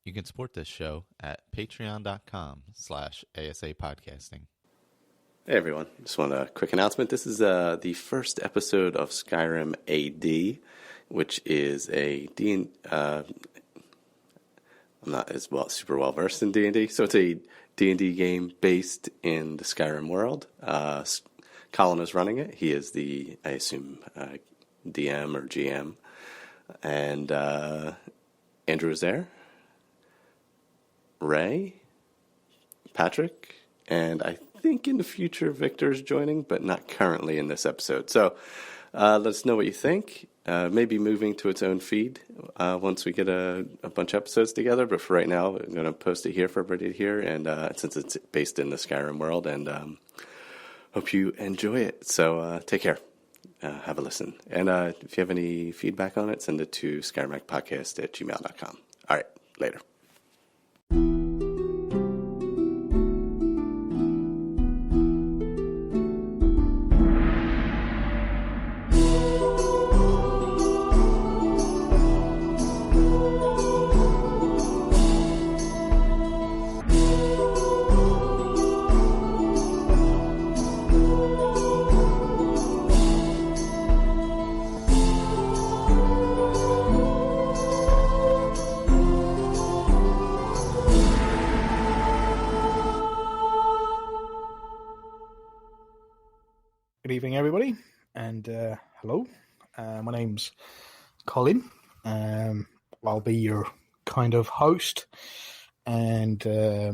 You can support this show at patreon.com/ASA podcasting. Hey everyone, just want a quick announcement. This is the first episode of Skyrim AD, which is a I'm not as super well versed in D&D, so it's a D&D game based in the Skyrim world. Colin is running it. He is the, I assume, DM or GM. And Andrew is there. Ray, Patrick, and I think in the future Victor's joining, but not currently in this episode. So let us know what you think. Maybe moving to its own feed once we get a bunch of episodes together. But for right now, I'm going to post it here for everybody to hear. And since it's based in the Skyrim world, and hope you enjoy it. So take care. Have a listen. And if you have any feedback on it, send it to skyrimadpodcast@gmail.com. All right, later. Good evening, everybody, and hello. My name's Colin. I'll be your kind of host, and for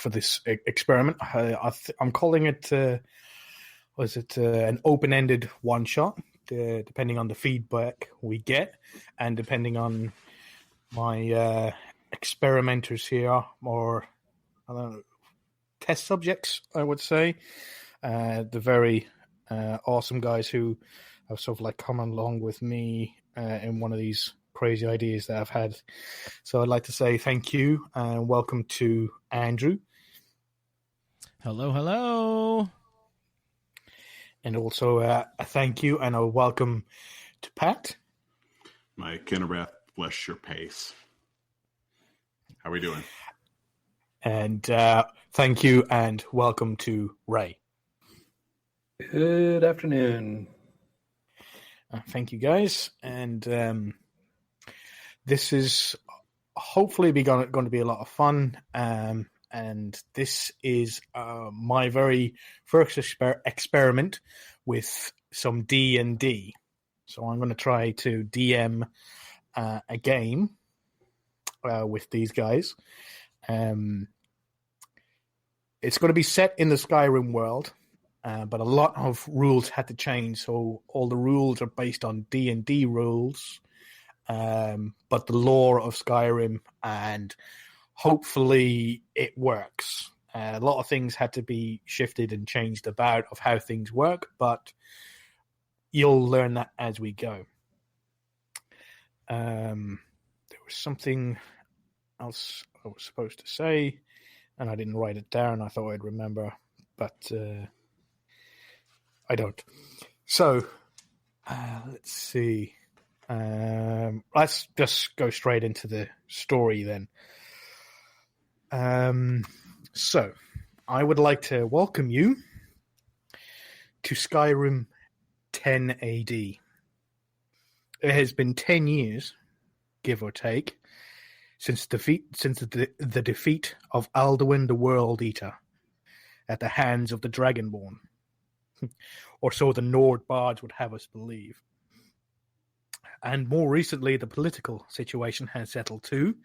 this experiment, I'm calling it. Was it an open-ended one-shot? Depending on the feedback we get, and depending on my experimenters here, or I don't know, test subjects, I would say. The very awesome guys who have sort of like come along with me in one of these crazy ideas that I've had. So I'd like to say thank you and welcome to Andrew. Hello, hello. And also a thank you and a welcome to Pat. My Kinnebrath, bless your pace. How are we doing? And thank you and welcome to Ray. Good afternoon. Thank you, guys. And this is hopefully going to be a lot of fun. And this is my very first experiment with some D&D. So I'm going to try to DM a game with these guys. It's going to be set in the Skyrim world. But a lot of rules had to change, so all the rules are based on D&D rules, but the lore of Skyrim, and hopefully it works. A lot of things had to be shifted and changed about of how things work, but you'll learn that as we go. There was something else I was supposed to say, and I didn't write it down. I thought I'd remember, but I don't. So, let's see. Let's just go straight into the story then. So, I would like to welcome you to Skyrim 10 AD. It has been 10 years, give or take, since the defeat of Alduin the World Eater at the hands of the Dragonborn. Or so the Nord bards would have us believe. And more recently, the political situation has settled too,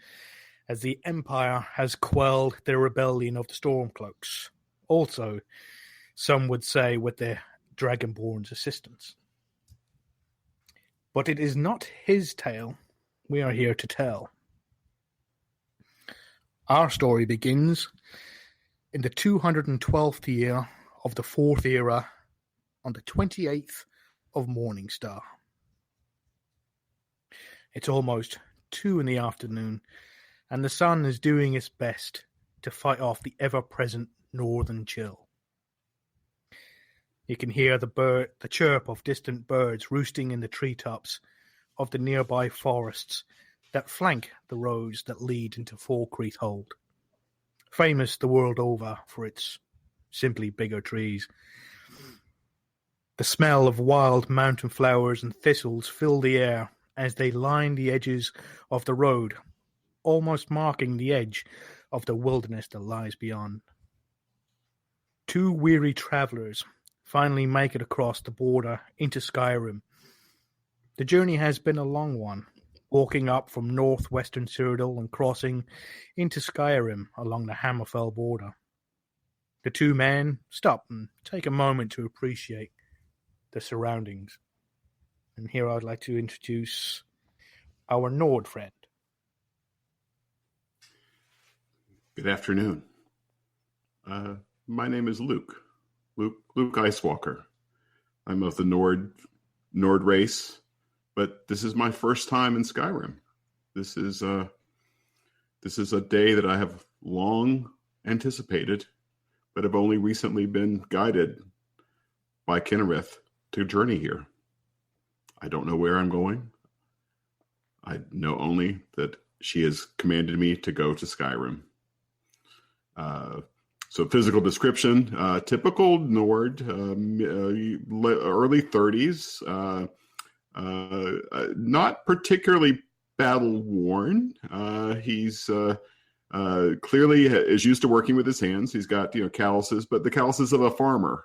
as the Empire has quelled the rebellion of the Stormcloaks. Also, some would say with the Dragonborn's assistance. But it is not his tale we are here to tell. Our story begins in the 212th year of the Fourth Era, on the 28th of Morningstar. It's almost 2 in the afternoon, and the sun is doing its best to fight off the ever-present northern chill. You can hear the chirp of distant birds roosting in the treetops of the nearby forests that flank the roads that lead into Falkreath Hold, famous the world over for its simply bigger trees. The smell of wild mountain flowers and thistles fill the air as they line the edges of the road, almost marking the edge of the wilderness that lies beyond. Two weary travellers finally make it across the border into Skyrim. The journey has been a long one, walking up from northwestern Cyrodiil and crossing into Skyrim along the Hammerfell border. The two men stop and take a moment to appreciate the surroundings. And here I'd like to introduce our Nord friend. Good afternoon. My name is Luke. Luke Icewalker. I'm of the Nord race, but this is my first time in Skyrim. This is a day that I have long anticipated, but have only recently been guided by Kinnereth to journey here. I don't know where I'm going. I know only that she has commanded me to go to Skyrim. So physical description, typical Nord, early 30s, not particularly battle worn. He's clearly is used to working with his hands. He's got calluses, but the calluses of a farmer,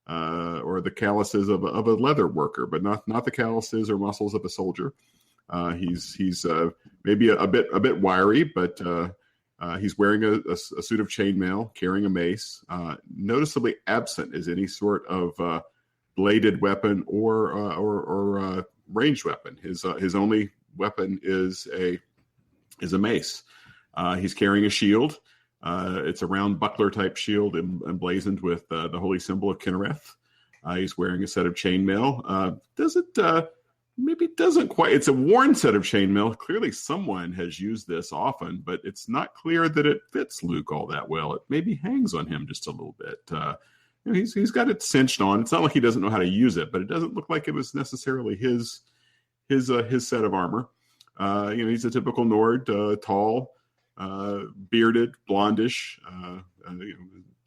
or the calluses of a leather worker, but not the calluses or muscles of a soldier. He's maybe a bit wiry, but he's wearing a suit of chainmail, carrying a mace. Noticeably absent is any sort of bladed weapon or ranged weapon. His only weapon is a mace. He's carrying a shield. It's a round buckler type shield emblazoned with the holy symbol of Kinnereth. He's wearing a set of chainmail. Doesn't quite. It's a worn set of chainmail. Clearly, someone has used this often, but it's not clear that it fits Luke all that well. It maybe hangs on him just a little bit. He's got it cinched on. It's not like he doesn't know how to use it, but it doesn't look like it was necessarily his set of armor. He's a typical Nord, tall, bearded, blondish,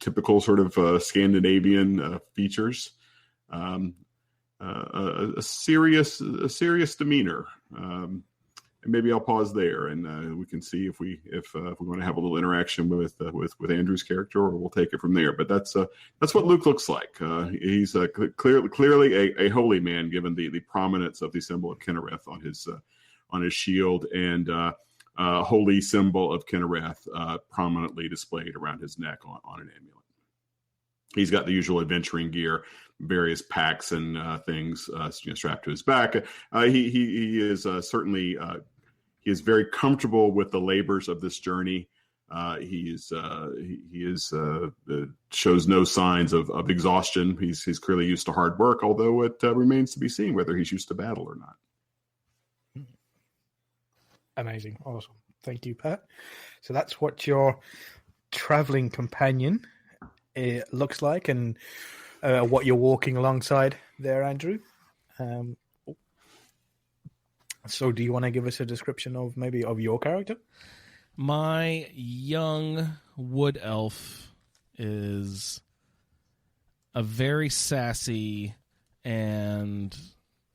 typical sort of Scandinavian features. A serious demeanor, and maybe I'll pause there, and we can see if we want to have a little interaction with Andrew's character, or we'll take it from there. But that's what Luke looks like. He's clearly a holy man, given the prominence of the symbol of Kinnereth on his shield, and holy symbol of Kinnereth prominently displayed around his neck on an amulet. He's got the usual adventuring gear, various packs and things strapped to his back. He is certainly he is very comfortable with the labors of this journey. He shows no signs of exhaustion. He's clearly used to hard work, although it remains to be seen whether he's used to battle or not. Amazing. Awesome. Thank you, Pat. So that's what your traveling companion looks like, and what you're walking alongside there, Andrew. So do you want to give us a description of your character? My young wood elf is a very sassy and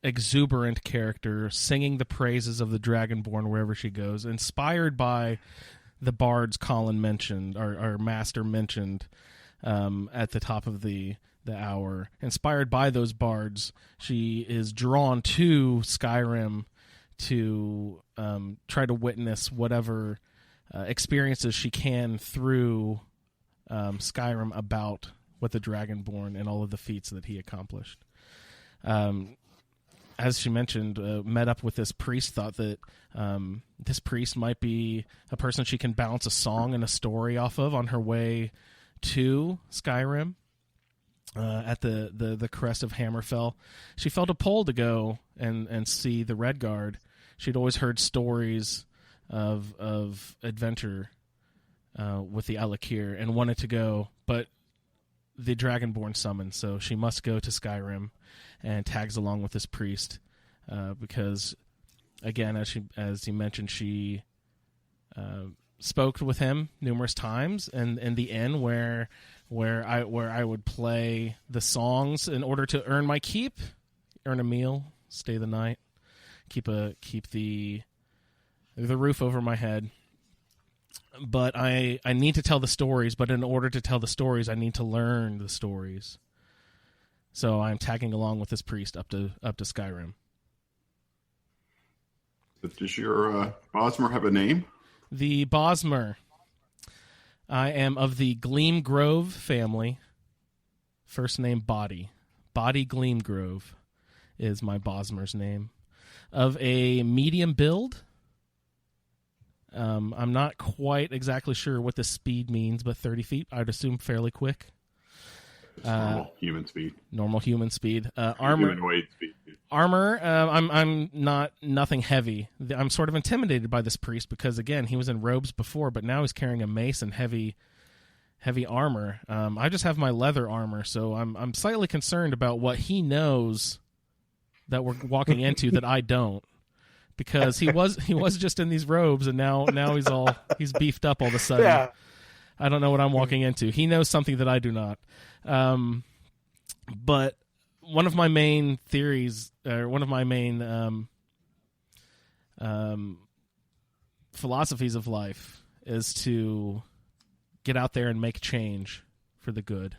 exuberant character, singing the praises of the Dragonborn wherever she goes, inspired by the bards Colin mentioned, our master mentioned at the top of the hour. Inspired by those bards, she is drawn to Skyrim to try to witness whatever experiences she can through Skyrim about what the Dragonborn and all of the feats that he accomplished. As she mentioned, met up with this priest, thought that this priest might be a person she can bounce a song and a story off of on her way to Skyrim. At the crest of Hammerfell, she felt a pull to go and see the Redguard. She'd always heard stories of adventure with the Alakir and wanted to go, but the Dragonborn summoned, so she must go to Skyrim and tags along with this priest because again, as you mentioned, she spoke with him numerous times, and in the inn where I would play the songs in order to earn my keep, earn a meal, stay the night, keep the roof over my head. But I need to tell the stories, but in order to tell the stories, I need to learn the stories. So I'm tagging along with this priest up to Skyrim. Does your Bosmer have a name? The Bosmer. I am of the Gleam Grove family. First name Body. Body Gleam Grove is my Bosmer's name. Of a medium build. I'm not quite exactly sure what the speed means, but 30 feet, I'd assume fairly quick. Normal human speed. Normal human speed. Armor. Humanoid speed. Armor. I'm nothing heavy. I'm sort of intimidated by this priest because again he was in robes before, but now he's carrying a mace and heavy armor. I just have my leather armor, so I'm slightly concerned about what he knows that we're walking into that I don't. Because he was just in these robes and now he's beefed up all of a sudden. Yeah. I don't know what I'm walking into. He knows something that I do not. But one of my main theories, or one of my main philosophies of life is to get out there and make change for the good.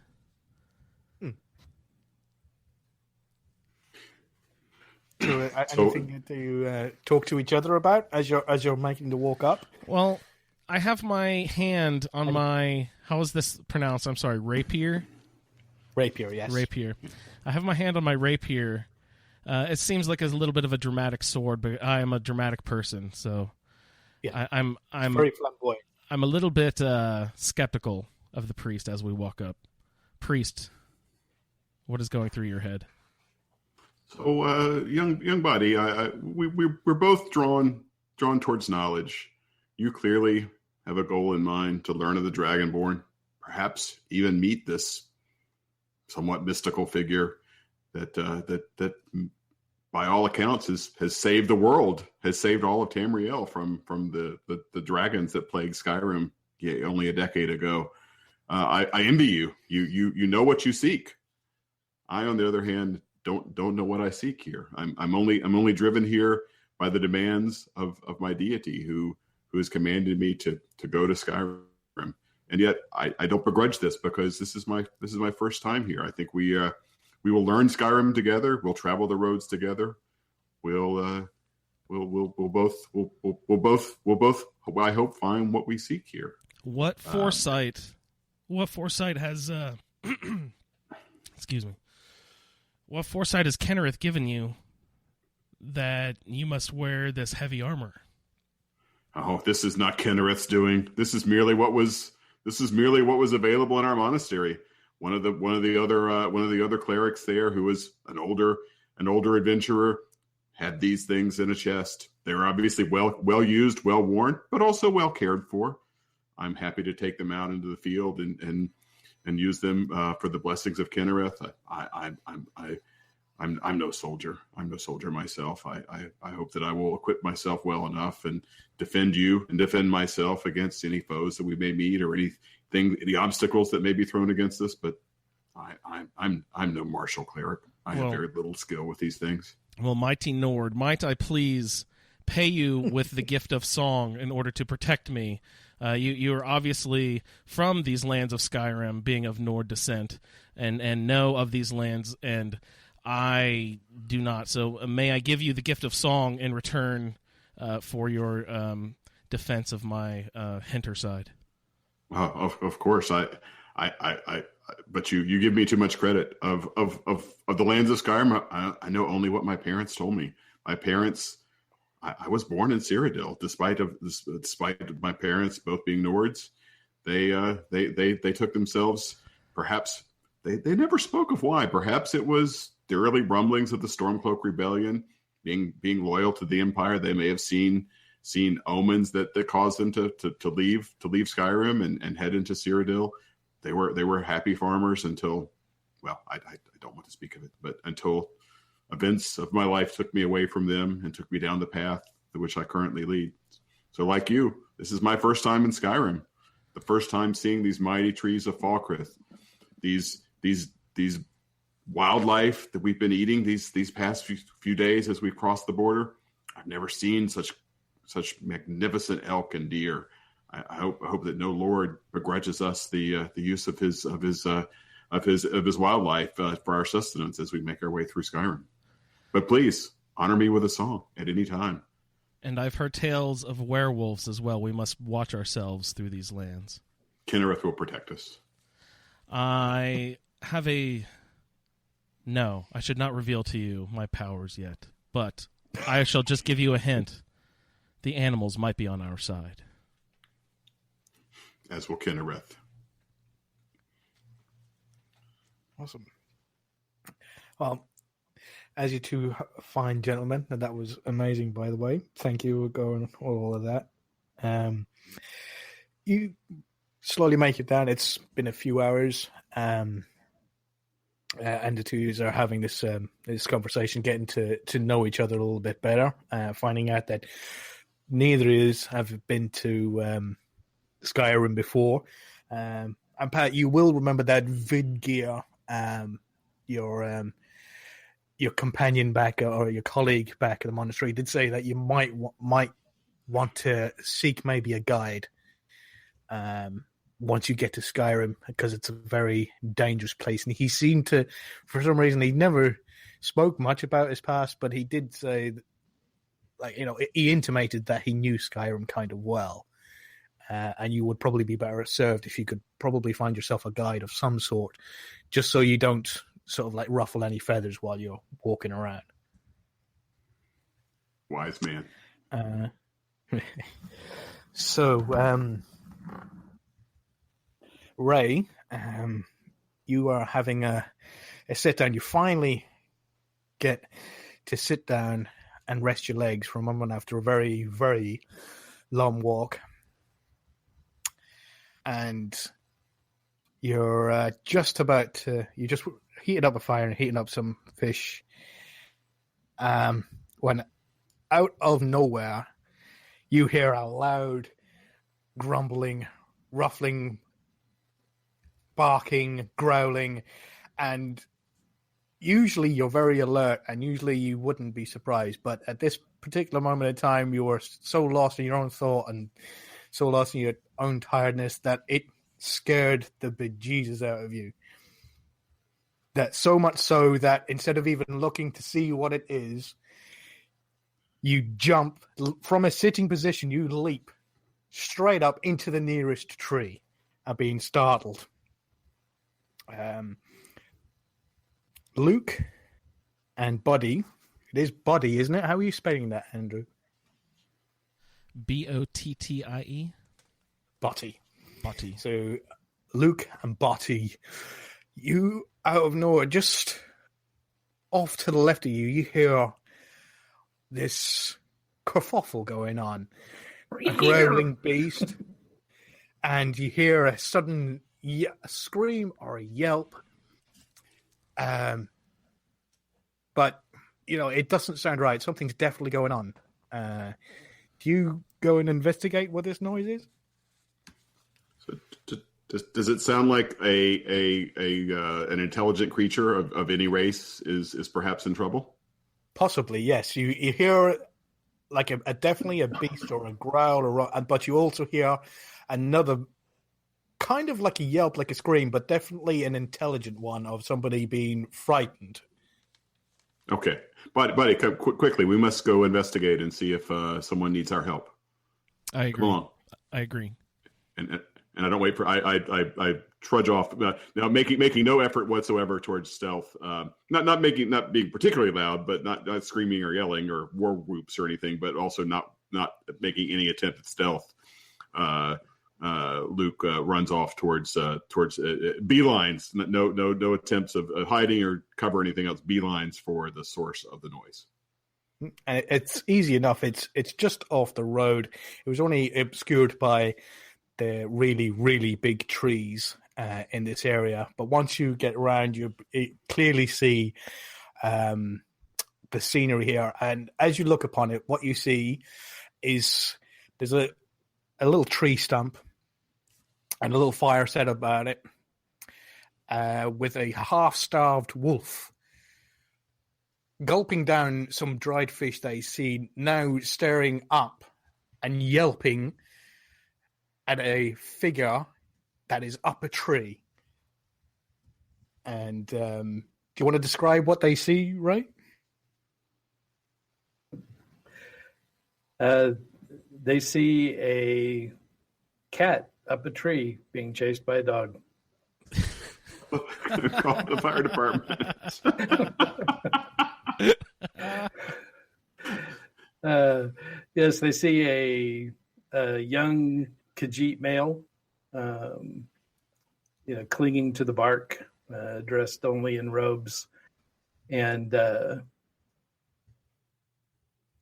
So, anything to talk to each other about as you're making the walk up? Well, I have my hand on my, how is this pronounced? I'm sorry, rapier? Rapier, yes. Rapier. I have my hand on my rapier. It seems like a little bit of a dramatic sword, but I am a dramatic person, so yeah. I'm very flamboyant. I'm a little bit skeptical of the priest as we walk up. Priest, what is going through your head? So, young buddy, we're both drawn towards knowledge. You clearly have a goal in mind to learn of the Dragonborn, perhaps even meet this somewhat mystical figure that by all accounts has saved the world, has saved all of Tamriel from the dragons that plagued Skyrim only a decade ago. I envy you. You know what you seek. I, on the other hand, don't know what I seek here. I'm only driven here by the demands of my deity who has commanded me to go to Skyrim. And yet I don't begrudge this because this is my first time here. I think we will learn Skyrim together. We'll travel the roads together. We'll both I hope find what we seek here. What foresight has excuse me. What foresight has Kennerith given you that you must wear this heavy armor? Oh, this is not Kennerith's doing. This is merely what was available in our monastery. One of the other clerics there, who was an older adventurer, had these things in a chest. They were obviously well used, well worn, but also well cared for. I'm happy to take them out into the field and use them for the blessings of Kennerith. I'm no soldier. I'm no soldier myself. I hope that I will equip myself well enough and defend you and defend myself against any foes that we may meet or any obstacles that may be thrown against us. But I'm no martial cleric. I have very little skill with these things. Well, mighty Nord, might I please pay you with the gift of song in order to protect me? You are obviously from these lands of Skyrim, being of Nord descent, and know of these lands, and I do not. So may I give you the gift of song in return for your defense of my Hinter side? Of course, but you give me too much credit. Of the lands of Skyrim, I know only what my parents told me. My parents. I was born in Cyrodiil, despite my parents both being Nords. They took themselves. Perhaps they never spoke of why. Perhaps it was the early rumblings of the Stormcloak Rebellion, being loyal to the Empire. They may have seen omens that caused them to leave Skyrim and head into Cyrodiil. They were happy farmers until, well, I don't want to speak of it, but until events of my life took me away from them and took me down the path to which I currently lead. So like you, this is my first time in Skyrim, the first time seeing these mighty trees of Falkreath, these wildlife that we've been eating these past few days as we've crossed the border. I've never seen such magnificent elk and deer. I hope that no Lord begrudges us the use of his wildlife for our sustenance as we make our way through Skyrim. But please honor me with a song at any time. And I've heard tales of werewolves as well. We must watch ourselves through these lands. Kinnereth will protect us. I have No, I should not reveal to you my powers yet, but I shall just give you a hint. The animals might be on our side. As will Kinnereth. Awesome. Well, as you two fine gentlemen, and that was amazing, by the way. Thank you for going all of that. You slowly make it down. It's been a few hours, and the two of you are having this conversation, getting to know each other a little bit better, finding out that neither of you have been to Skyrim before. And Pat, you will remember that Vidgear, your companion back or your colleague back at the monastery did say that you might want to seek maybe a guide once you get to Skyrim, because it's a very dangerous place. And he seemed to, for some reason, he never spoke much about his past, but he did say, he intimated that he knew Skyrim kind of well. And you would probably be better served if you could probably find yourself a guide of some sort, just so you don't sort of ruffle any feathers while you're walking around. Wise man. So, Ray, you are having a sit down. You finally get to sit down and rest your legs for a moment after a very, very long walk. And you're just about to, you just heated up a fire and heating up some fish. When out of nowhere, you hear a loud grumbling, ruffling, barking, growling, and usually you're very alert and usually you wouldn't be surprised. But at this particular moment in time, you were so lost in your own thought and so lost in your own tiredness that it scared the bejesus out of you. That so much so that instead of even looking to see what it is, you jump from a sitting position, you leap straight up into the nearest tree and being startled. Luke and Buddy. It is Buddy, isn't it? How are you spelling that, Andrew? Bottie. Botty. Botty. So Luke and Botty, you out of nowhere, just off to the left of you, you hear this kerfuffle going on. A growling beast. And you hear a sudden scream or a yelp. But, it doesn't sound right. Something's definitely going on. Do you go and investigate what this noise is? So, does it sound like an intelligent creature of any race is perhaps in trouble? Possibly, yes. You hear like definitely a beast or a growl, but you also hear another kind of like a yelp, like a scream, but definitely an intelligent one of somebody being frightened. Okay. Buddy, quickly, we must go investigate and see if someone needs our help. I agree. Come on. I agree. And I don't wait for I trudge off now, making no effort whatsoever towards stealth. Not being particularly loud, but not screaming or yelling or war whoops or anything, but also not making any attempt at stealth. Luke runs off towards beelines. No attempts of hiding or cover anything else. Beelines for the source of the noise. And it's easy enough. It's just off the road. It was only obscured by the really, really big trees in this area. But once you get around, you clearly see the scenery here, and as you look upon it, what you see is there's a little tree stump and a little fire set about it, with a half-starved wolf gulping down some dried fish that he's seen, now staring up and yelping at a figure that is up a tree. And do you want to describe what they see, Ray? They see a cat up a tree being chased by a dog. Call the fire department. Yes, they see a young Khajiit male, clinging to the bark, dressed only in robes, and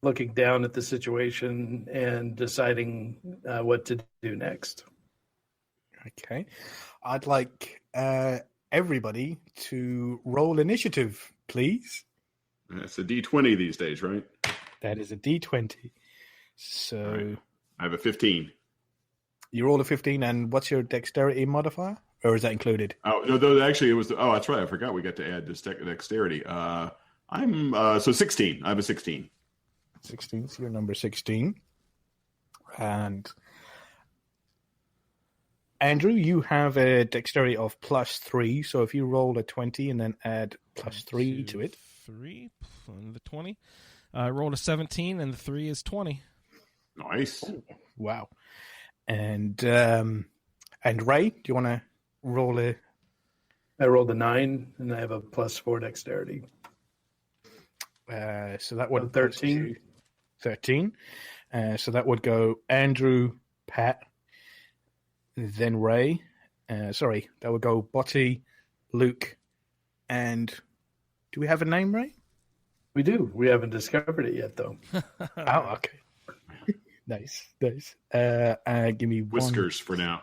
looking down at the situation and deciding what to do next. Okay. I'd like everybody to roll initiative, please. It's a D20 these days, right? That is a D20. So Right. I have a 15. you roll a 15, and what's your dexterity modifier? Or is that included? Oh no, actually it was. Oh, that's right. I forgot we got to add this dexterity. I'm so 16. I have a 16. 16, so you're number 16. And Andrew, you have a dexterity of +3, so if you roll a 20 and then add +3 to it. 3 and the 20. I rolled a 17, and the 3 is 20. Nice. Wow. And Ray, do you want to roll a... I rolled a 9, and I have a +4 dexterity. So that would... 13. 13. So that would go Andrew, Pat, then Ray. Sorry, that would go Botty, Luke, and... Do we have a name, Ray? We do. We haven't discovered it yet, though. Oh, okay. Nice. Give me one. Whiskers for now.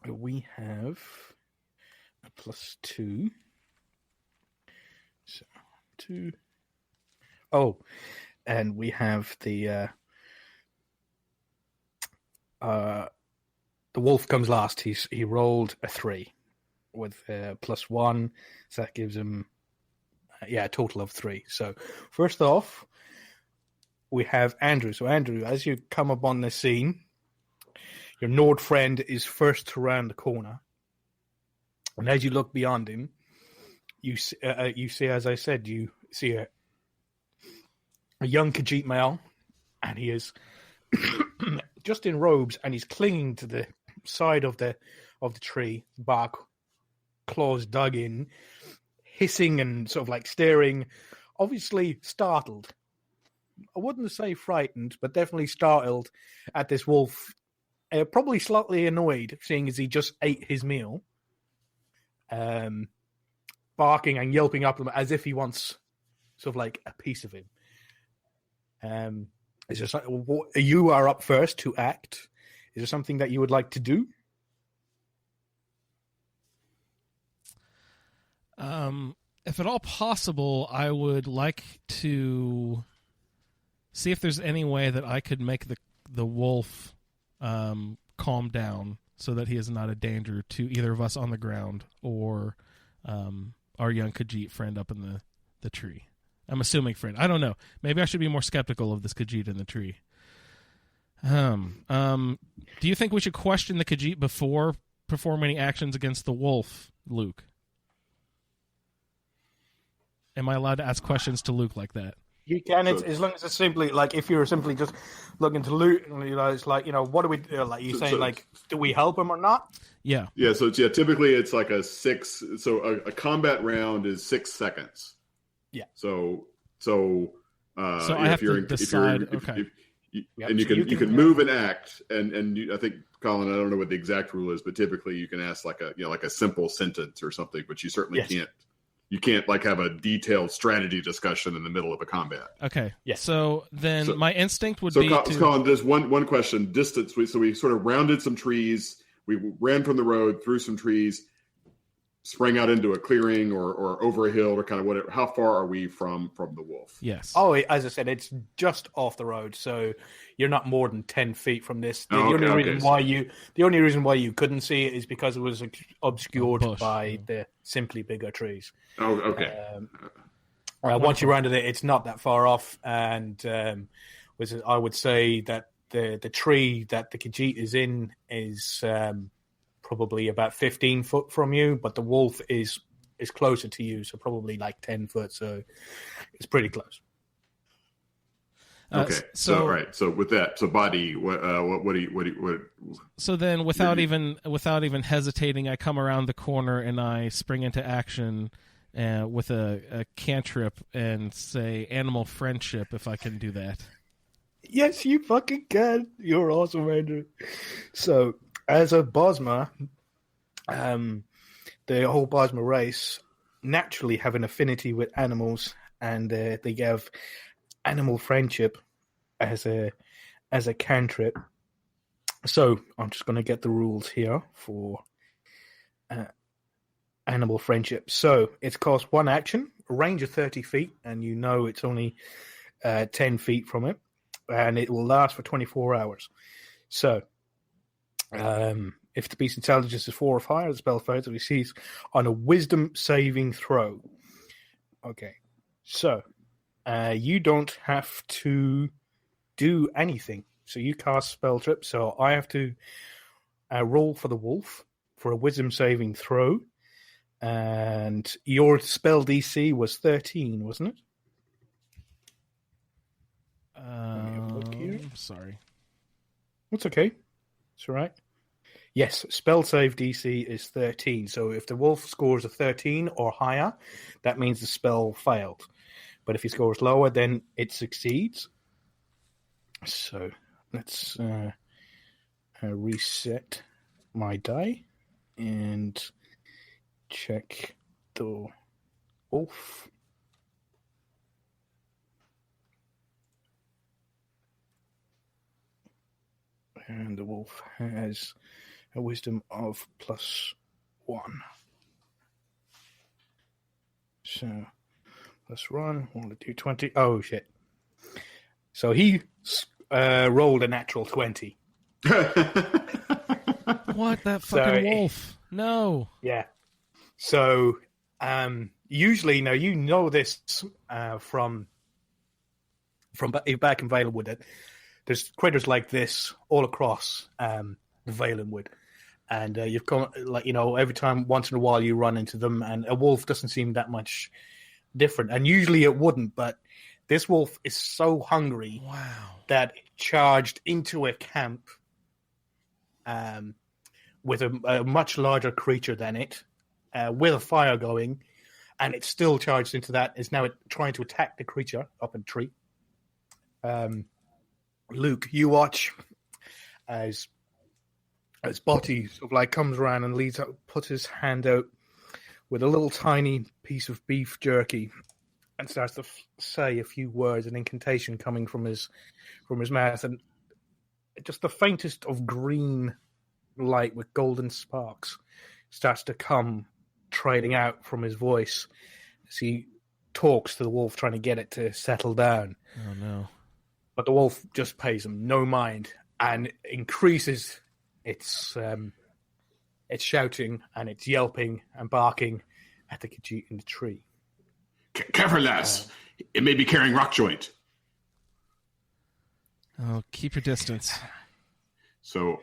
We have a +2. So 2. Oh, and we have the wolf comes last. He rolled a 3 with +1, so that gives him a total of 3. So first off, we have Andrew. So Andrew, as you come upon the scene, your Nord friend is first to round the corner, and as you look beyond him, you see, as I said, you see a young Khajiit male, and he is just in robes, and he's clinging to the side of the tree, bark, claws dug in, hissing and sort of like staring, obviously startled. I wouldn't say frightened, but definitely startled at this wolf. Probably slightly annoyed, seeing as he just ate his meal. Barking and yelping up as if he wants sort of like a piece of him. You are up first to act. Is there something that you would like to do? If at all possible, I would like to see if there's any way that I could make the wolf calm down so that he is not a danger to either of us on the ground or our young Khajiit friend up in the tree. I'm assuming friend. I don't know. Maybe I should be more skeptical of this Khajiit in the tree. Do you think we should question the Khajiit before performing any actions against the wolf, Luke? Am I allowed to ask questions to Luke like that? You can, as long as it's simply like if you're simply just looking to loot, and it's like, what do we do? Like you saying, do we help him or not? Yeah. Yeah. So typically it's like a 6. So a combat round is 6 seconds. Yeah. So I have to decide. Okay. And you can move and act, and I think, Colin, I don't know what the exact rule is, but typically you can ask like a simple sentence or something, but you certainly can't. You can't have a detailed strategy discussion in the middle of a combat. Okay. Yeah. So then my instinct would be Colin, there's one question. Distance. So we sort of rounded some trees. We ran from the road through some trees. sprang out into a clearing or over a hill or kind of whatever, how far are we from the wolf? Yes. Oh, as I said, it's just off the road, so you're not more than 10 feet from this. The Oh, okay, only okay, reason so- why you couldn't see it is because it was obscured bush, by yeah. the simply bigger trees. Oh, okay. Once you rounded it, it's not that far off, and I would say that the tree that the Khajiit is in is probably about 15 foot from you, but the wolf is closer to you, so probably like 10 foot. So it's pretty close. Okay. So, all right. So with that, so Badi, what do you? So then, without even hesitating, I come around the corner and I spring into action with a cantrip and say animal friendship, if I can do that. Yes, you fucking can. You're awesome, Andrew. So, as a Bosma, the whole Bosma race naturally have an affinity with animals, and they have animal friendship as a cantrip. So, I'm just going to get the rules here for animal friendship. So, it's cost one action, a range of 30 feet, and you know it's only 10 feet from it. And it will last for 24 hours. So, if the beast's intelligence is 4 or higher, the spell fails if he sees on a wisdom saving throw. Okay. So, you don't have to do anything. So, you cast spell trip. So, I have to roll for the wolf for a wisdom saving throw. And your spell DC was 13, wasn't it? Sorry. That's okay. It's all right. Yes, spell save DC is 13. So if the wolf scores a 13 or higher, that means the spell failed. But if he scores lower, then it succeeds. So let's reset my die and check the wolf. And the wolf has a wisdom of +1. So let's run. Roll a d20. Oh, shit. So he rolled a natural 20. What? That fucking wolf. No. Yeah. So usually, now you know this from back in Valenwood, that there's critters like this all across Valenwood. And you've got, like, you know, every time, once in a while, you run into them, and a wolf doesn't seem that much different. And usually it wouldn't, but this wolf is so hungry that it charged into a camp with a much larger creature than it, with a fire going, and it's still charged into that. Is now trying to attack the creature up in a tree. Luke, you watch as Botty sort of like comes around and leads up, puts his hand out with a little tiny piece of beef jerky, and starts to say a few words, an incantation coming from his mouth, and just the faintest of green light with golden sparks starts to come trading out from his voice as he talks to the wolf, trying to get it to settle down. Oh no! But the wolf just pays him no mind and increases its shouting and its yelping and barking at the Khajiit in the tree. Careful, lass. It may be carrying rock joint. Oh, keep your distance. So,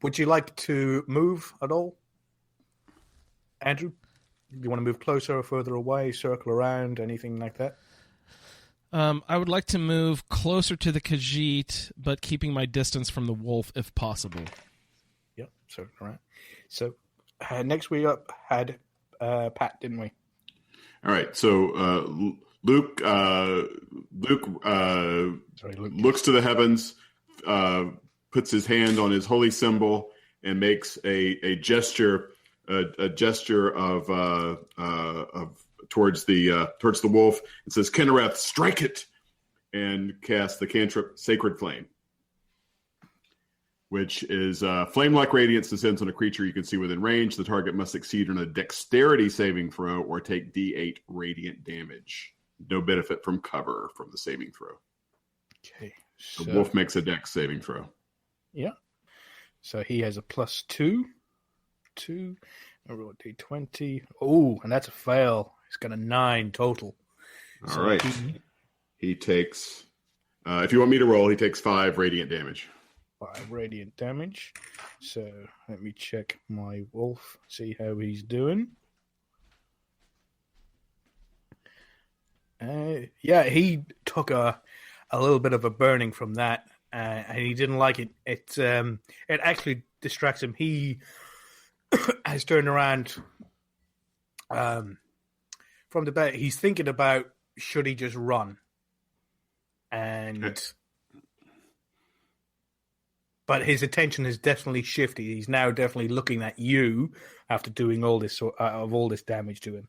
would you like to move at all, Andrew? Do you want to move closer or further away, circle around, anything like that? I would like to move closer to the Khajiit, but keeping my distance from the wolf if possible. Yep, so all right. So next we up had Pat, didn't we? All right. So Luke looks to the heavens, puts his hand on his holy symbol, and makes a gesture of towards the wolf, and says, "Kennereth, strike it!" and cast the cantrip Sacred Flame. which is flame-like radiance descends on a creature you can see within range. The target must succeed on a dexterity saving throw or take D8 radiant damage. No benefit from cover from the saving throw. Okay. The wolf makes a dex saving throw. Yeah. So he has a +2. 2. I roll a D20. Oh, and that's a fail. He's got a 9 total. All right. He takes, if you want me to roll, he takes 5 radiant damage. 5 radiant damage. So let me check my wolf, see how he's doing. Yeah, he took a little bit of a burning from that, and he didn't like it. It actually distracts him. He has turned around from the bed. He's thinking about should he just run, but his attention has definitely shifted. He's now definitely looking at you after doing all this damage to him.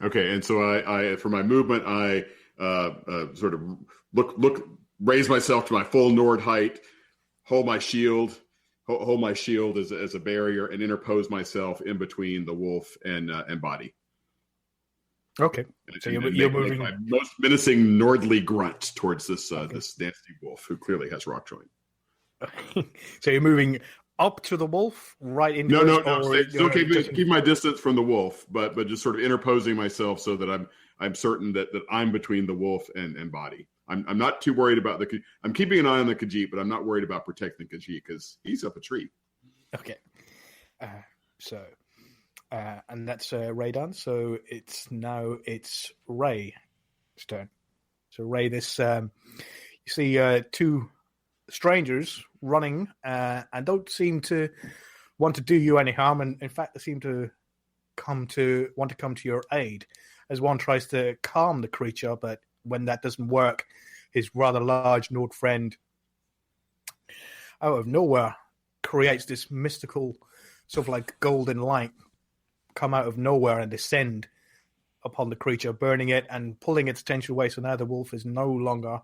Okay, and so I for my movement, I sort of raise myself to my full Nord height, hold my shield as a barrier, and interpose myself in between the wolf and body. Okay, so you're moving my most menacing Nordly grunt towards this this nasty wolf who clearly has rock joint. So you're moving up to the wolf, right into No. Still keep my distance from the wolf, but just sort of interposing myself so that I'm certain that I'm between the wolf and body. I'm not too worried about I'm keeping an eye on the Khajiit, but I'm not worried about protecting the Khajiit because he's up a tree. Okay. And that's Ray done. So it's Ray's turn. So Ray, this you see 2 strangers running and don't seem to want to do you any harm, and in fact they seem to want to come to your aid as one tries to calm the creature, but when that doesn't work, his rather large Nord friend out of nowhere creates this mystical sort of like golden light come out of nowhere and descend upon the creature, burning it and pulling its attention away. So now the wolf is no longer,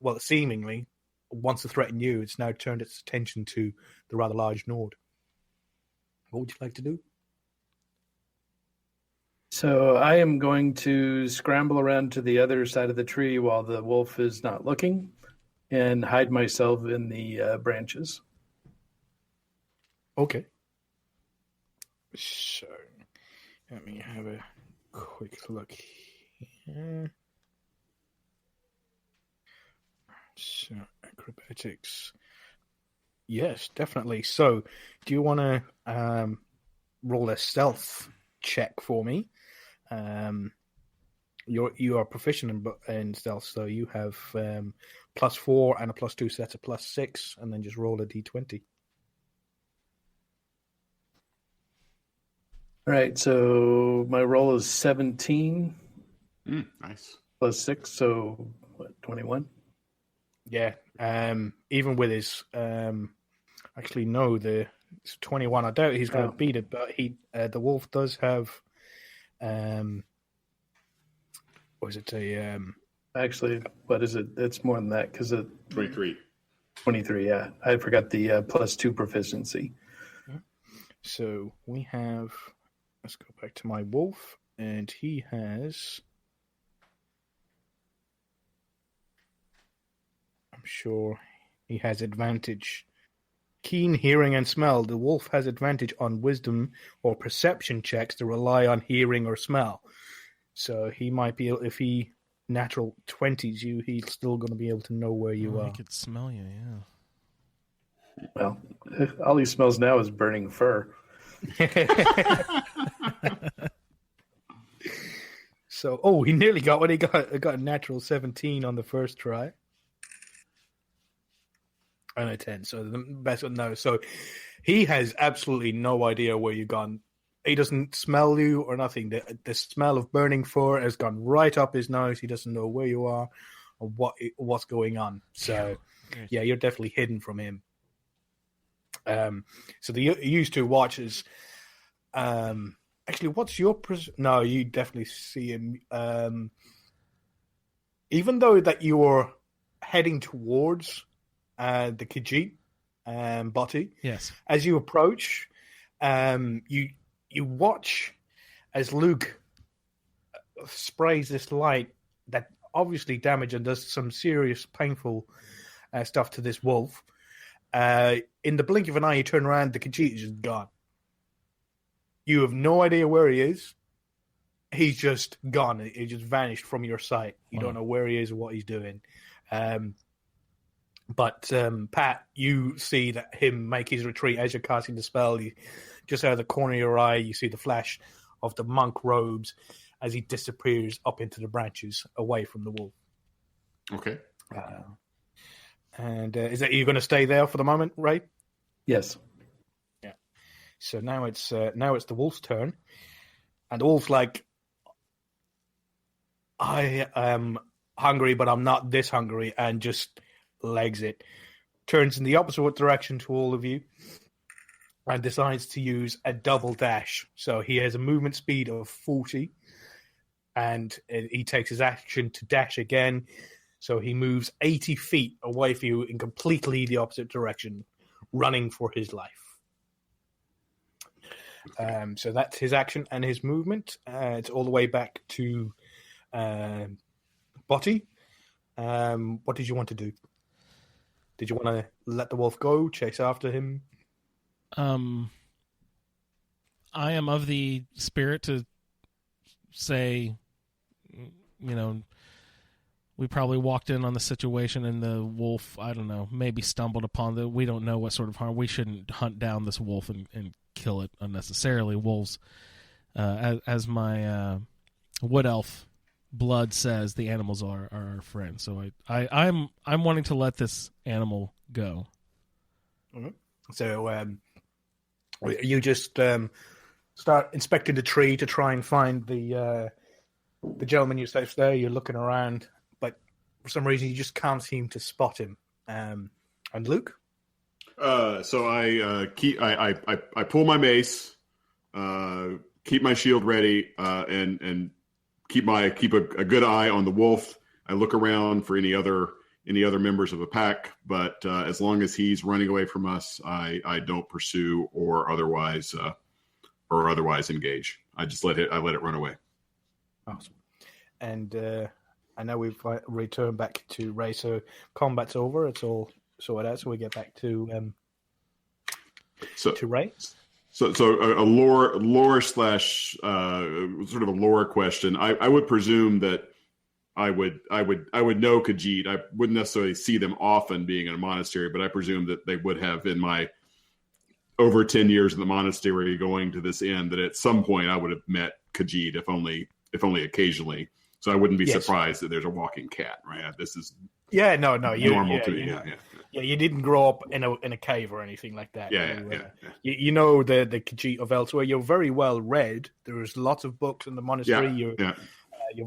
well, seemingly wants to threaten you. It's now turned its attention to the rather large Nord. What would you like to do? So I am going to scramble around to the other side of the tree while the wolf is not looking and hide myself in the branches. Okay. So let me have a quick look here. So acrobatics. Yes, definitely. So do you want to roll a stealth check for me? You are proficient in stealth, so you have +4 and a +2, so that's a +6, and then just roll a d20. All right, so my roll is 17. Nice. +6, so what, 21? Yeah. Even with his actually no, it's 21. I doubt he's going to beat it, but the wolf does have what is it? Actually, what is it? It's more than that because it 23. 23. Yeah, I forgot the +2 proficiency. So we have. Let's go back to my wolf, and he has. I'm sure he has advantage. Keen hearing and smell. The wolf has advantage on wisdom or perception checks to rely on hearing or smell. So he might be able, if he natural 20s you, he's still going to be able to know where you are. He could smell you, yeah. Well, all he smells now is burning fur. So, he nearly got what he got. Got a natural 17 on the first try. And a 10. So the best one, no. So he has absolutely no idea where you've gone. He doesn't smell you or nothing. The smell of burning fur has gone right up his nose. He doesn't know where you are or what's going on. So, yeah, you're definitely hidden from him. So the used to watch is, actually, what's your no? You definitely see him. Even though that you were heading towards the Khajiit, Botty. Yes. As you approach, you watch as Luke sprays this light that obviously damages and does some serious, painful stuff to this wolf. In the blink of an eye, you turn around, the Khajiit is just gone. You have no idea where he is. He's just gone. He just vanished from your sight. You don't know where he is or what he's doing. But Pat, you see that him make his retreat as you're casting the spell. You, just out of the corner of your eye, you see the flash of the monk robes as he disappears up into the branches away from the wolf. Okay. And is that you going to stay there for the moment, Ray? Yes. Yeah. So now it's the wolf's turn, and the wolf's like, I am hungry, but I'm not this hungry, and just legs it, turns in the opposite direction to all of you, and decides to use a double dash. So he has a movement speed of 40, and he takes his action to dash again. So he moves 80 feet away from you in completely the opposite direction, running for his life. So that's his action and his movement. It's all the way back to Botty. What did you want to do? Did you want to let the wolf go, chase after him? I am of the spirit to say, we probably walked in on the situation and the wolf, I don't know, maybe stumbled upon the. We don't know what sort of harm. We shouldn't hunt down this wolf and kill it unnecessarily. Wolves, as my wood elf blood says, the animals are our friends. So I'm wanting to let this animal go. Mm-hmm. So you just start inspecting the tree to try and find the gentleman you said there. You're looking around, but for some reason you just can't seem to spot him. And Luke? So I pull my mace, keep my shield ready, and keep a good eye on the wolf. I look around for any other members of the pack, but as long as he's running away from us, I don't pursue or otherwise engage. I just let it run away. Awesome. And I know we've returned back to Ray, so combat's over. It's all sorted out, so we get back to Ray. So a lore slash sort of a lore question. I would presume that I would know Khajiit. I wouldn't necessarily see them often being in a monastery, but I presume that they would have, in my over 10 years in the monastery going to this end, that at some point I would have met Khajiit, if only occasionally. So I wouldn't be surprised that there's a walking cat, right? This is normal to me. Yeah, you didn't grow up in a cave or anything like that. Yeah. You know the Khajiit of elsewhere. You're very well read. There's lots of books in the monastery. You're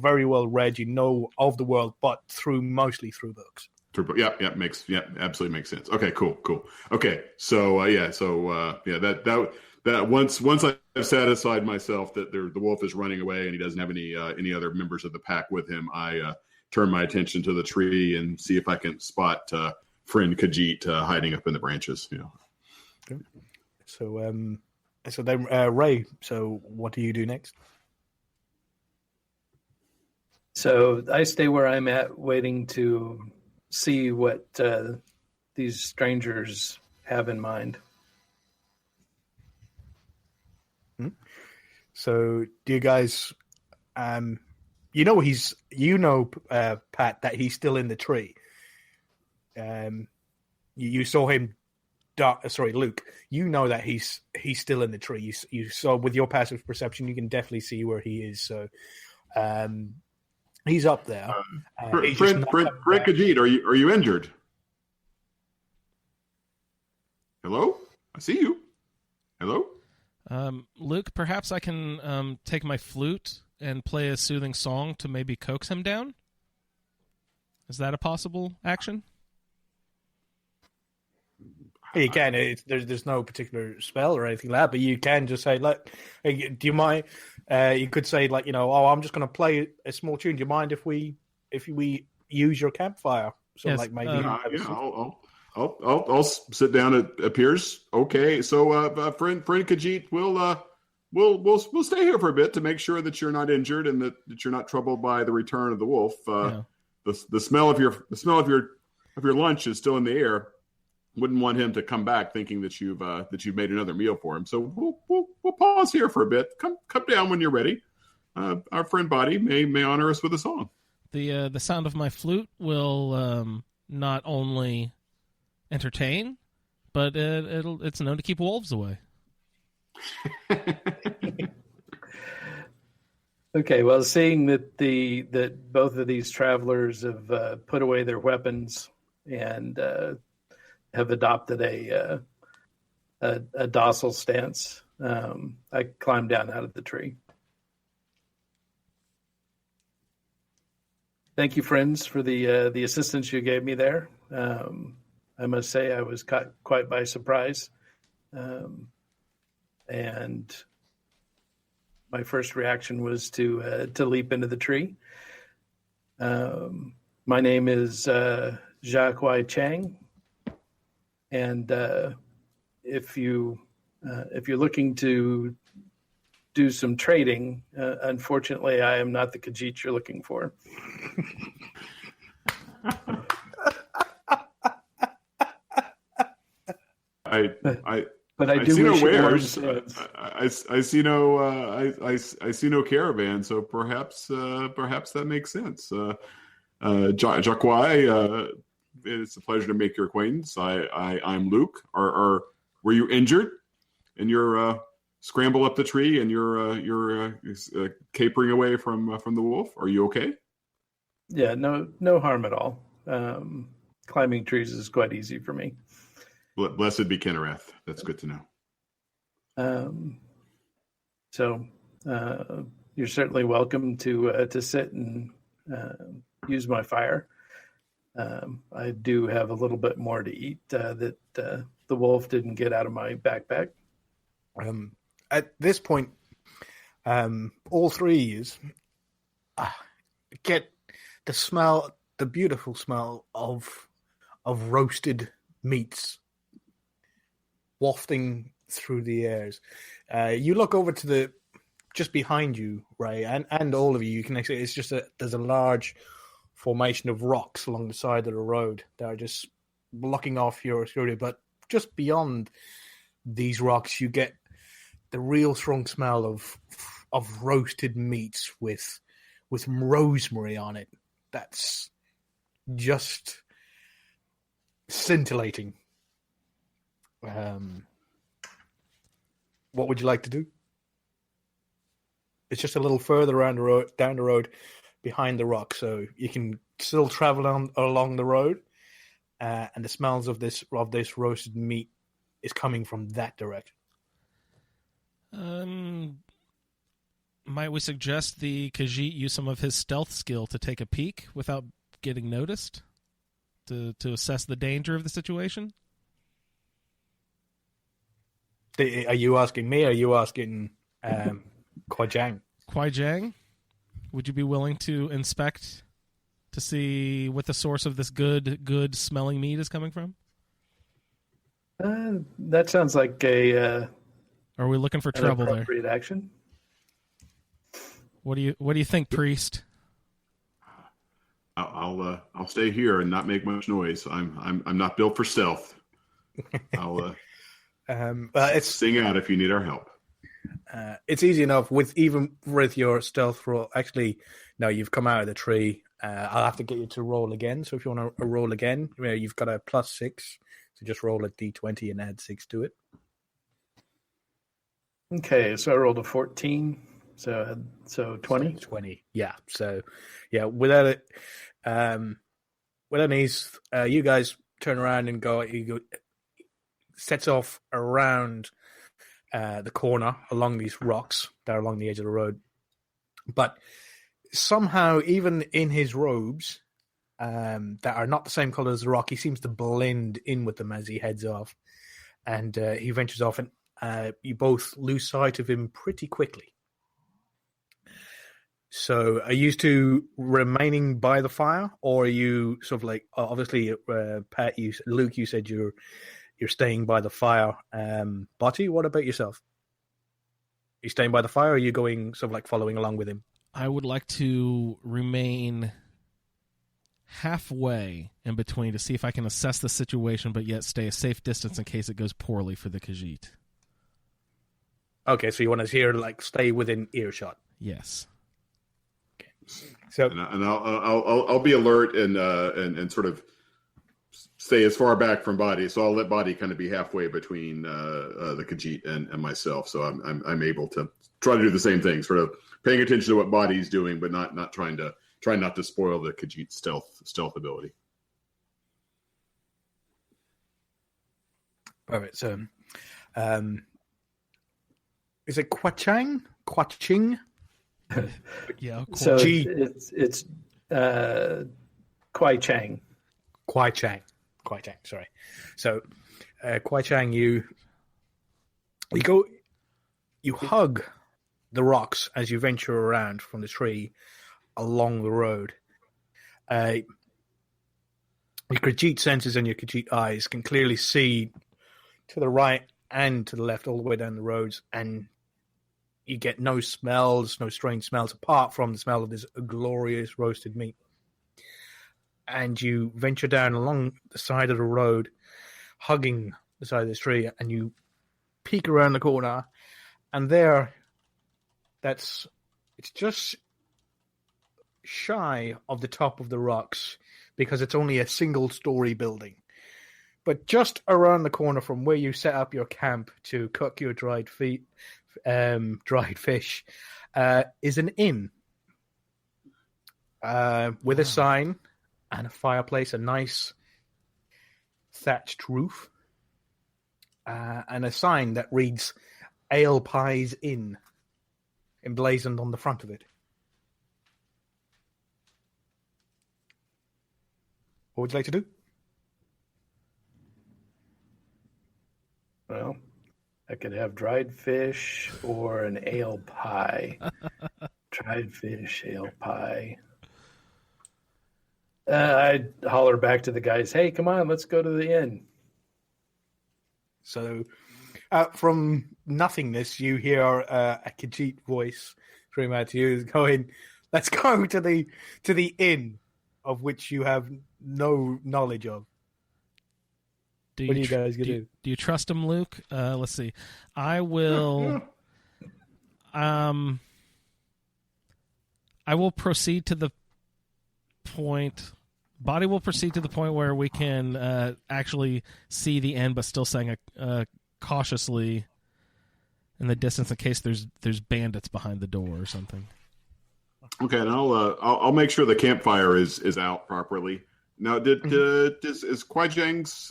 very well read. You know of the world, but mostly through books. Absolutely makes sense. Okay, cool. Okay, so that once I've satisfied myself that the wolf is running away and he doesn't have any other members of the pack with him, I turn my attention to the tree and see if I can spot friend Khajiit hiding up in the branches. Okay. So then Ray. So what do you do next? So I stay where I'm at, waiting to see what these strangers have in mind. So do you guys, Pat, that he's still in the tree. You saw him. Luke. You know that he's still in the tree. You saw with your passive perception, you can definitely see where he is. So, he's up there. Friend Khajiit, are you injured? Hello, I see you. Hello. Luke, perhaps I can take my flute and play a soothing song to maybe coax him down? Is that a possible action? You can. There's no particular spell or anything like that, but you can just say, "Look, hey, do you mind?" You could say, I'm just going to play a small tune. Do you mind if we use your campfire? So, yes, maybe. I'll I'll sit down. It appears okay. So, friend Khajiit, we'll stay here for a bit to make sure that you're not injured and that you're not troubled by the return of the wolf. The smell of your lunch is still in the air. Wouldn't want him to come back thinking that you've made another meal for him. So we'll pause here for a bit. Come down when you're ready. Our friend Body may honor us with a song. The sound of my flute will not only entertain, but it's known to keep wolves away. Okay, well, seeing that both of these travelers have put away their weapons and have adopted a docile stance, I climb down out of the tree. Thank you, friends, for the assistance you gave me there. I must say I was caught quite by surprise, and my first reaction was to leap into the tree. My name is Jacques Wai Chang, and if you're looking to do some trading, unfortunately, I am not the Khajiit you're looking for. But I do see no wish wares. I see no I see no caravan. So perhaps that makes sense. Jacques, it's a pleasure to make your acquaintance. I'm Luke. Were you injured in your scramble up the tree and you're capering away from the wolf? Are you okay? Yeah, no harm at all. Climbing trees is quite easy for me. Blessed be Kinnereth. That's good to know. So you're certainly welcome to sit and use my fire. I do have a little bit more to eat that the wolf didn't get out of my backpack. At this point, all three of you get the beautiful smell of roasted meats wafting through the airs. You look over to just behind you, Ray, and all of you. You can actually, there's a large formation of rocks along the side of the road that are just blocking off your security. But just beyond these rocks, you get the real strong smell of roasted meats with rosemary on it. That's just scintillating. What would you like to do? It's just a little further down the road, behind the rock, so you can still travel along the road, and the smells of this roasted meat is coming from that direction. Might we suggest the Khajiit use some of his stealth skill to take a peek without getting noticed, to assess the danger of the situation? Are you asking me? Or are you asking Kwai Jiang? Kwai Jiang, would you be willing to inspect to see what the source of this good smelling meat is coming from? That sounds like a. Are we looking for trouble there? Appropriate action. What do you think, priest? I'll stay here and not make much noise. I'm not built for stealth. I'll it's sing out if you need our help. It's easy enough with your stealth roll. Actually, no, you've come out of the tree. I'll have to get you to roll again. So if you want to roll again, you've got a +6. So just roll a d20 and add 6 to it. Okay, so I rolled a 14. So 20. 20. Yeah. So without it, without these, you guys turn around and go. Sets off around the corner along these rocks that are along the edge of the road. But somehow, even in his robes that are not the same color as the rock, he seems to blend in with them as he heads off. And he ventures off, and you both lose sight of him pretty quickly. So are you two remaining by the fire, or are you sort of like, obviously, Pat, Luke, you said you're staying by the fire. Botty, what about yourself? Are you staying by the fire, or are you going sort of like following along with him? I would like to remain halfway in between to see if I can assess the situation, but yet stay a safe distance in case it goes poorly for the Khajiit. Okay, so you want to stay within earshot. Yes. Okay. So And I'll be alert and sort of stay as far back from Body. So I'll let Body kind of be halfway between the Khajiit and myself. So I'm able to try to do the same thing, sort of paying attention to what Body's doing, but not trying not to spoil the Khajiit stealth ability. perfect. So, is it Quachang? Quaching? Yeah. Cool. So G. it's Kwai Chang. Kwai Chang. Sorry. So, Kwai Chang, you hug the rocks as you venture around from the tree along the road. Your Khajiit senses and your Khajiit eyes can clearly see to the right and to the left all the way down the roads, and you get no strange smells apart from the smell of this glorious roasted meat. And you venture down along the side of the road, hugging the side of this tree, and you peek around the corner, and there, it's just shy of the top of the rocks because it's only a single-story building. But just around the corner from where you set up your camp to cook your dried fish, is an inn with a sign and a fireplace, a nice thatched roof, and a sign that reads Ale Pies Inn emblazoned on the front of it. What would you like to do? Well, I could have dried fish or an ale pie. Dried fish, ale pie. I'd holler back to the guys, hey, come on, let's go to the inn. So, from nothingness, you hear a Khajiit voice scream out to you, going, "Let's go to the inn, of which you have no knowledge of." What are you guys gonna do? Do you trust him, Luke? Let's see. I will. I will proceed to the point. Body will proceed to the point where we can actually see the end, but still saying cautiously in the distance in case there's bandits behind the door or something. Okay, and I'll make sure the campfire is out properly. Now, is Kwai Chang's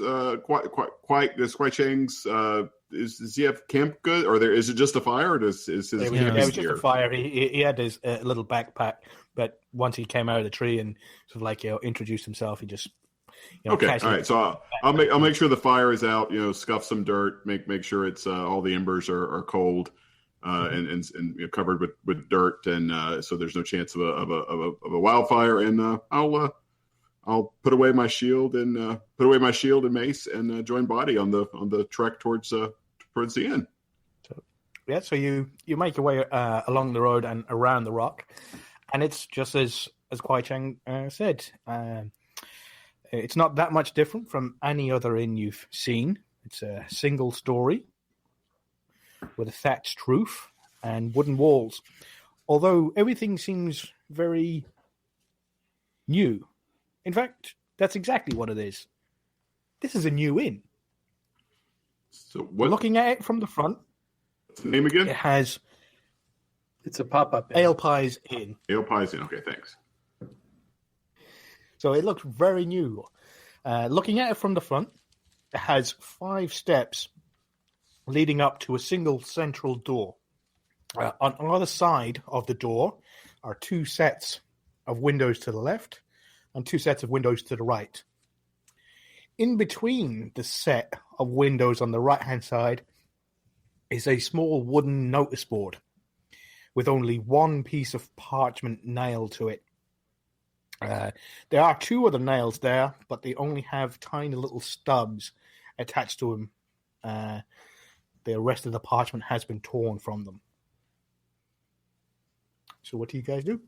does he have camp good, or is it just a fire, or is his It was just a fire. He had his little backpack, but once he came out of the tree and sort of like introduced himself, he just okay. All right, so I'll make sure the fire is out. Scuff some dirt, make sure it's all the embers are cold, and covered with dirt, and so there's no chance of a wildfire. And I'll put away my shield and mace and join Body on the trek towards the inn. So you make your way along the road and around the rock, and it's just as Kwai Chang said. It's not that much different from any other inn you've seen. It's a single story with a thatched roof and wooden walls. Although everything seems very new. In fact, that's exactly what it is. This is a new inn. So what? Looking at it from the front, What's the name again? It's a pop-up inn. Ale Pies Inn. Ale Pies Inn. Okay, thanks. So it looks very new. Looking at it from the front, it has 5 steps leading up to a single central door. On either side of the door are 2 sets of windows to the left and 2 sets of windows to the right. In between the set of windows on the right-hand side is a small wooden notice board with only one piece of parchment nailed to it. There are two other nails there, but they only have tiny little stubs attached to them. The rest of the parchment has been torn from them. So what do you guys do?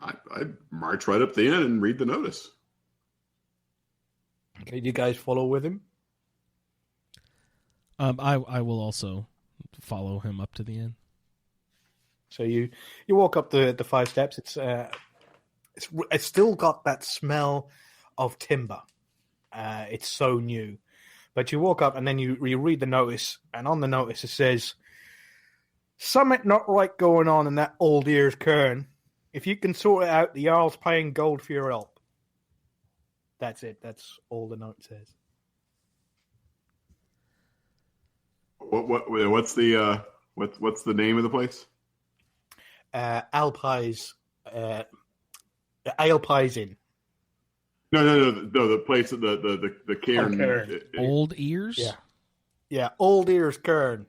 I march right up the inn and read the notice. Okay, do you guys follow with him? I will also follow him up to the inn. So you walk up the 5 steps. It's still got that smell of timber. It's so new. But you walk up and then you read the notice, and on the notice it says, "Something not right going on in that old ears cairn. If you can sort it out, the Jarl's paying gold for your help." That's it. That's all the note says. What's the name of the place? Alpies Inn. No. The place, the cairn. Cairn. Old ears? Yeah. Old Ears Cairn.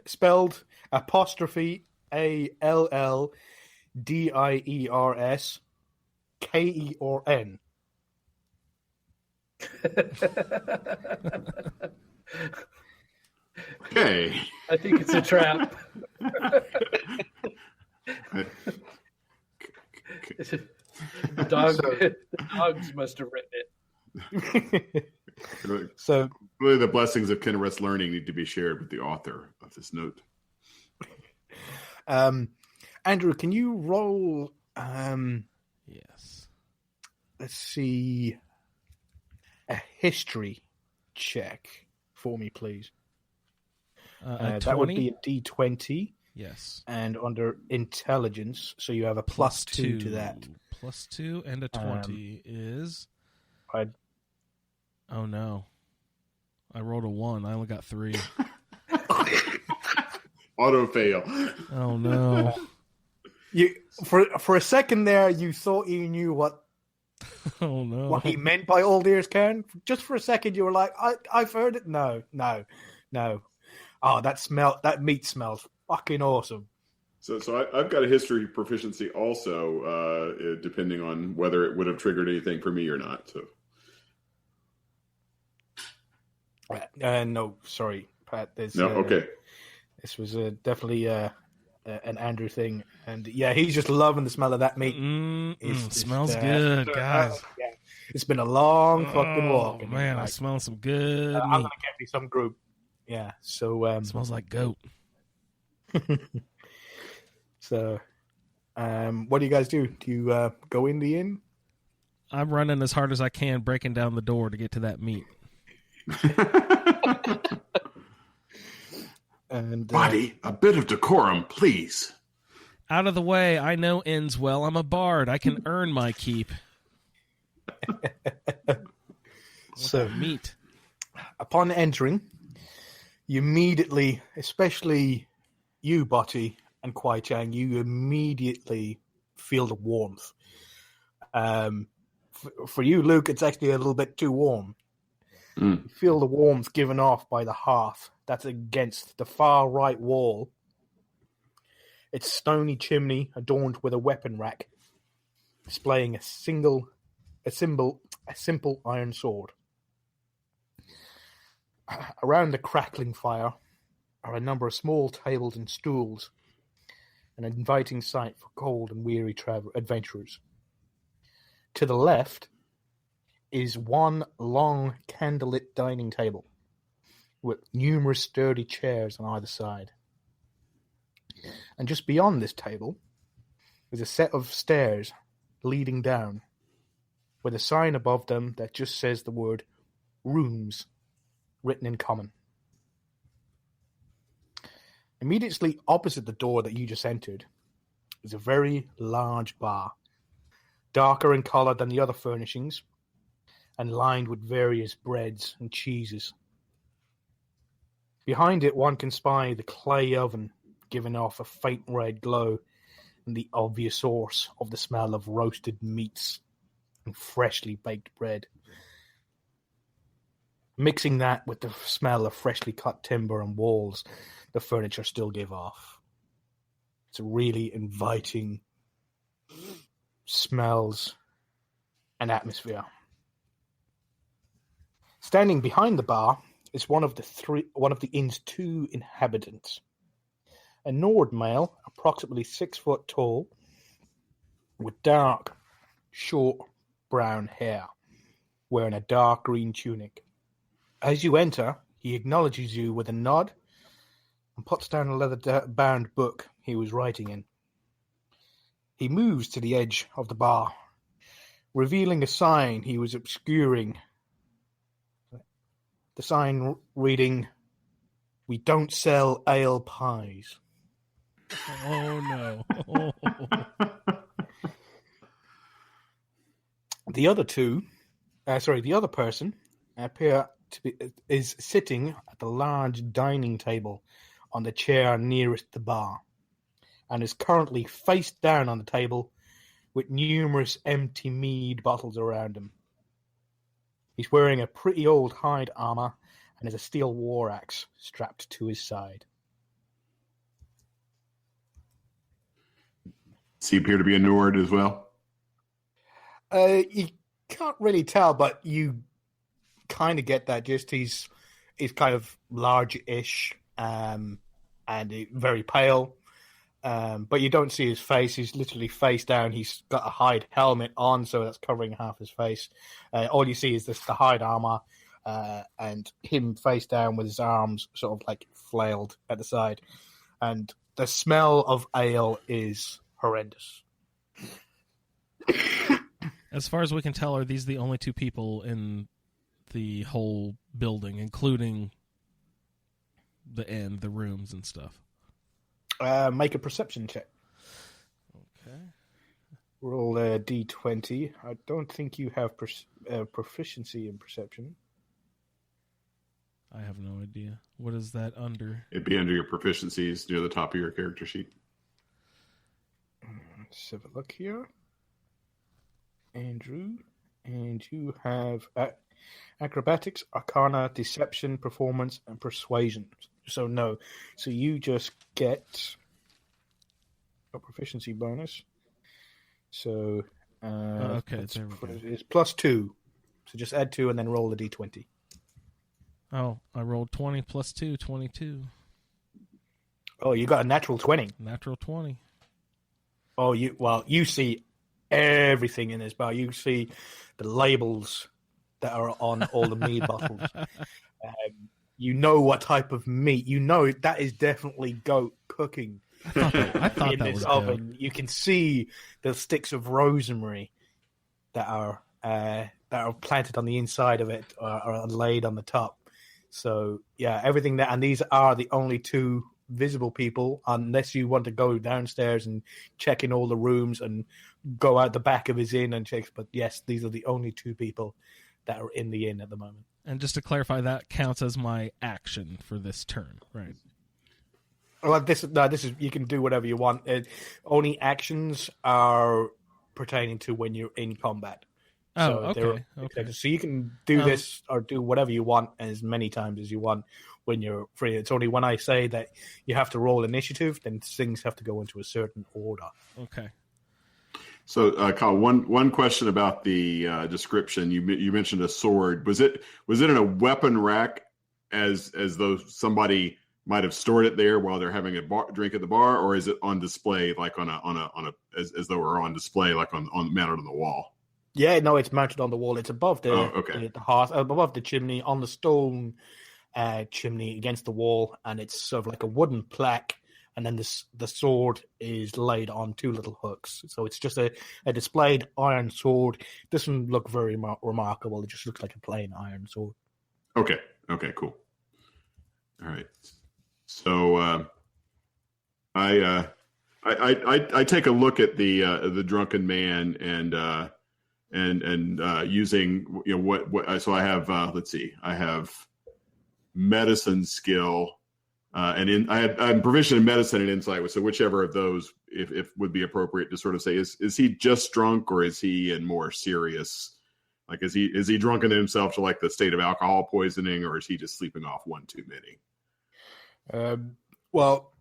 Spelled apostrophe ALLDIERS KERN. Okay. I think it's a trap. The dogs must have written it. So Really, the blessings of Kinnereth's learning need to be shared with the author of this note. Andrew, can you roll Yes. let's see, a history check for me, please? That would be a D20. Yes. And under intelligence, so you have a plus 2 to that. Plus 2 and a 20 is... Oh, no. I rolled a 1. I only got 3. Auto fail. Oh, no. You for a second there, you thought you knew what Oh, no. what he meant by Old Ears Cairn. Just for a second, you were like, I've heard it. No. Oh, that meat smells fucking awesome. So I've got a history proficiency also, depending on whether it would have triggered anything for me or not. So. No, sorry, Pat. Okay. This was definitely an Andrew thing, and yeah, he's just loving the smell of that meat. It smells good, guys. Yeah. It's been a long fucking walk. And Man, I smell some good I'm meat. gonna get me some group. Yeah, so It smells like goat. So, what do you guys do? Do you go in the inn? I'm running as hard as I can, breaking down the door to get to that meat. And Buddy, a bit of decorum, please. Out of the way. I know inns well. I'm a bard. I can earn my keep. so Meat. upon entering, you immediately, especially you, Botty and Kwai Chang, you immediately feel the warmth. For you, Luke, it's actually a little bit too warm. You feel the warmth given off by the hearth that's against the far right wall. Its stony chimney adorned with a weapon rack, displaying a simple iron sword. Around the crackling fire are a number of small tables and stools, an inviting sight for cold and weary adventurers. To the left is one long candlelit dining table with numerous sturdy chairs on either side. And just beyond this table is a set of stairs leading down with a sign above them that just says the word rooms written in common. Immediately opposite the door that you just entered is a very large bar, darker in color than the other furnishings and lined with various breads and cheeses. Behind it, one can spy the clay oven giving off a faint red glow and the obvious source of the smell of roasted meats and freshly baked bread. Mixing that with the smell of freshly cut timber and walls the furniture still give off. It's really inviting smells and atmosphere. Standing behind the bar is one of the inn's 2 inhabitants. A Nord male, approximately 6 foot tall, with dark, short brown hair, wearing a dark green tunic. As you enter, he acknowledges you with a nod and puts down a leather-bound book he was writing in. He moves to the edge of the bar, revealing a sign he was obscuring. The sign reading, "We don't sell ale pies." Oh, no. The other person is sitting at the large dining table on the chair nearest the bar, and is currently face down on the table with numerous empty mead bottles around him. He's wearing a pretty old hide armor and has a steel war axe strapped to his side. Does he appear to be a Nord as well? You can't really tell, but you kind of get that. Just he's kind of large-ish and very pale, but you don't see his face. He's literally face down. He's got a hide helmet on, so that's covering half his face. All you see is the hide armor and him face down with his arms sort of like flailed at the side. And the smell of ale is horrendous. As far as we can tell, are these the only 2 people in the whole building, including the inn, the rooms and stuff? Make a perception check. Okay. Roll a d20. I don't think you have proficiency in perception. I have no idea. What is that under? It'd be under your proficiencies near the top of your character sheet. Let's have a look here. Andrew, and you have acrobatics, arcana, deception, performance, and persuasion. So no. So you just get a proficiency bonus. So okay, there we go. It's +2. So just add 2 and then roll the d20. Oh, I rolled 20 plus 2, 22. Oh, you got a natural 20. Natural 20. Oh, you see everything in this bar. You see the labels that are on all the mead bottles. You know what type of meat. You know that is definitely goat cooking. I thought in that this was oven. goat. You can see the sticks of rosemary that are planted on the inside of it or are laid on the top. So yeah, everything that, and these are the only 2 visible people, unless you want to go downstairs and check in all the rooms and go out the back of his inn and check. But yes, these are the only 2 people that are in the inn at the moment. And just to clarify, that counts as my action for this turn, right? Well, this is you can do whatever you want. Only actions are pertaining to when you're in combat. Oh, So okay. So you can do this or do whatever you want as many times as you want when you're free. It's only when I say that you have to roll initiative, then things have to go into a certain order. Okay. So, Kyle, one question about the description. You mentioned a sword. Was it in a weapon rack, as though somebody might have stored it there while they're having a drink at the bar, or is it on display, like as though it were on display, like on mounted on the wall? Yeah, no, it's mounted on the wall. It's above the okay. the hearth, above the chimney, on the stone chimney against the wall, and it's sort of like a wooden plaque. And then the sword is laid on 2 little hooks. So it's just a displayed iron sword. It doesn't look very remarkable. It just looks like a plain iron sword. Okay, cool. All right. So I take a look at the drunken man and using what so I have let's see, I have medicine skill. I'm proficient in medicine and insight, so whichever of those, if would be appropriate to sort of say, is he just drunk or is he in more serious Like, is he drunken himself to like the state of alcohol poisoning, or is he just sleeping off one too many? Well,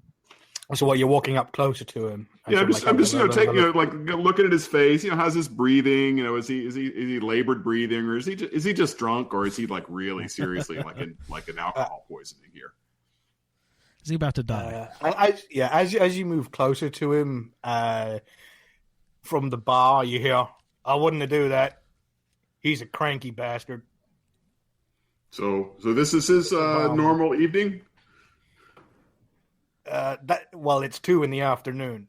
so what, you're walking up closer to him? Yeah, I'm just looking at his face. How's his breathing? Is he labored breathing, or is he just drunk, or is he like really seriously like an alcohol poisoning here? Is he about to die? As you move closer to him, from the bar, you hear, "I wouldn't do that. He's a cranky bastard." So this is his normal evening. It's 2 p.m,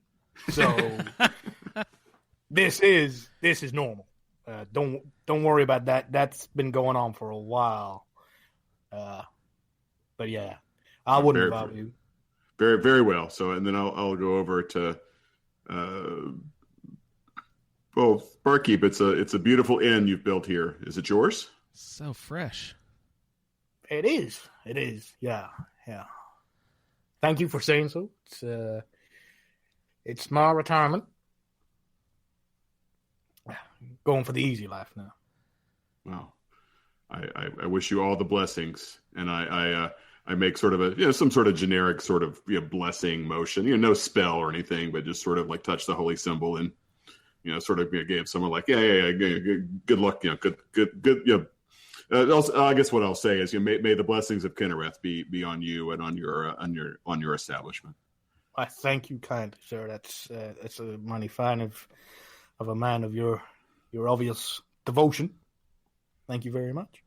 so this is normal. Don't worry about that. That's been going on for a while. But yeah, I wouldn't bother you. Very, very well. So, and then I'll go over to, barkeep. It's a beautiful inn you've built here. Is it yours? So fresh. It is. Yeah. Thank you for saying so. It's my retirement. Going for the easy life now. Well, I wish you all the blessings, and I make sort of a some sort of generic sort of blessing motion. No spell or anything, but just sort of like touch the holy symbol and sort of give someone like good luck, good. Also, I guess what I'll say is, may the blessings of Kinnereth be on you and on your establishment. I thank you kindly, sir. That's a mighty fine of a man of your obvious devotion. Thank you very much.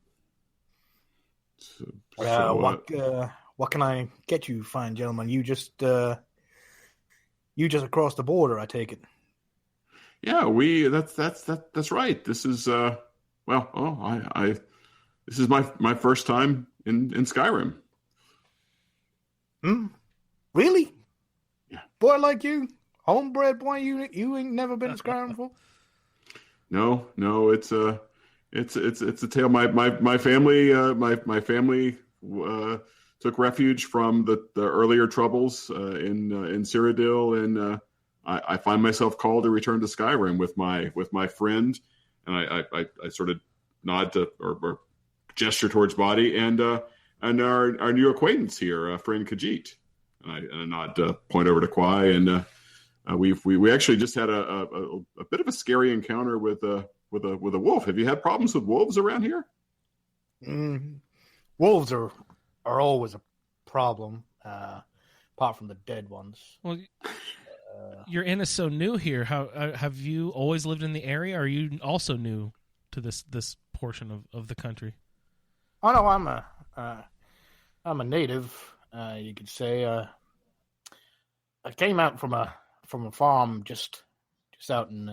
What can I get you, fine gentlemen? You just across the border, I take it. Yeah, that's right. This is this is my first time in Skyrim. Really? Yeah. Boy like you, homebred boy, you ain't never been to Skyrim before? No, it's a tale. My family took refuge from the earlier troubles in Cyrodiil, and I find myself called to return to Skyrim with my friend, and I sort of nod to or gesture towards Body and our new acquaintance here, friend Khajiit, and I nod to point over to Kwai, and we actually just had a bit of a scary encounter with a wolf. Have you had problems with wolves around here? Wolves are always a problem, apart from the dead ones. Well, your inn is so new here. How have you always lived in the area? Or are you also new to this portion of the country? Oh no, I'm a native. You could say. I came out from a farm just out in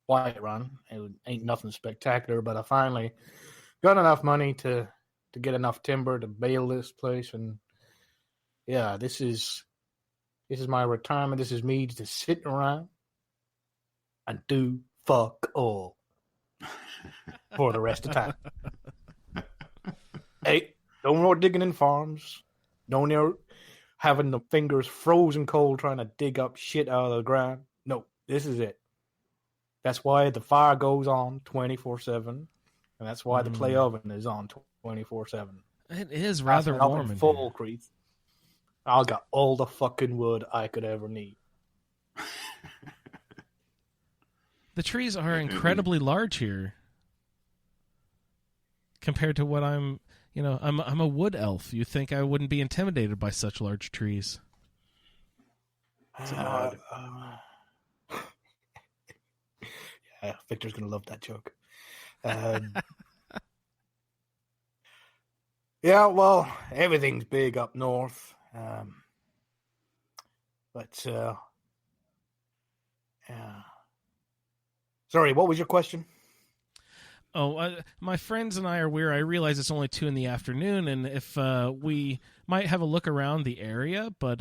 Whiterun. It ain't nothing spectacular, but I finally got enough money to get enough timber to bail this place, and yeah, this is my retirement. This is me just sitting around and do fuck all for the rest of the time. Hey, no more digging in farms. No more having the fingers frozen cold trying to dig up shit out of the ground. No, this is it. That's why the fire goes on 24/7, and that's why the clay oven is on 24/7. It is rather warm in full here. creep. I got all the fucking wood I could ever need. The trees are incredibly large here compared to what I'm a wood elf. You think I wouldn't be intimidated by such large trees? Yeah, Victor's gonna love that joke. Yeah, well, everything's big up north, but yeah. Sorry, what was your question? Oh, my friends and I are weird. I realize it's only 2 p.m, and if we might have a look around the area, but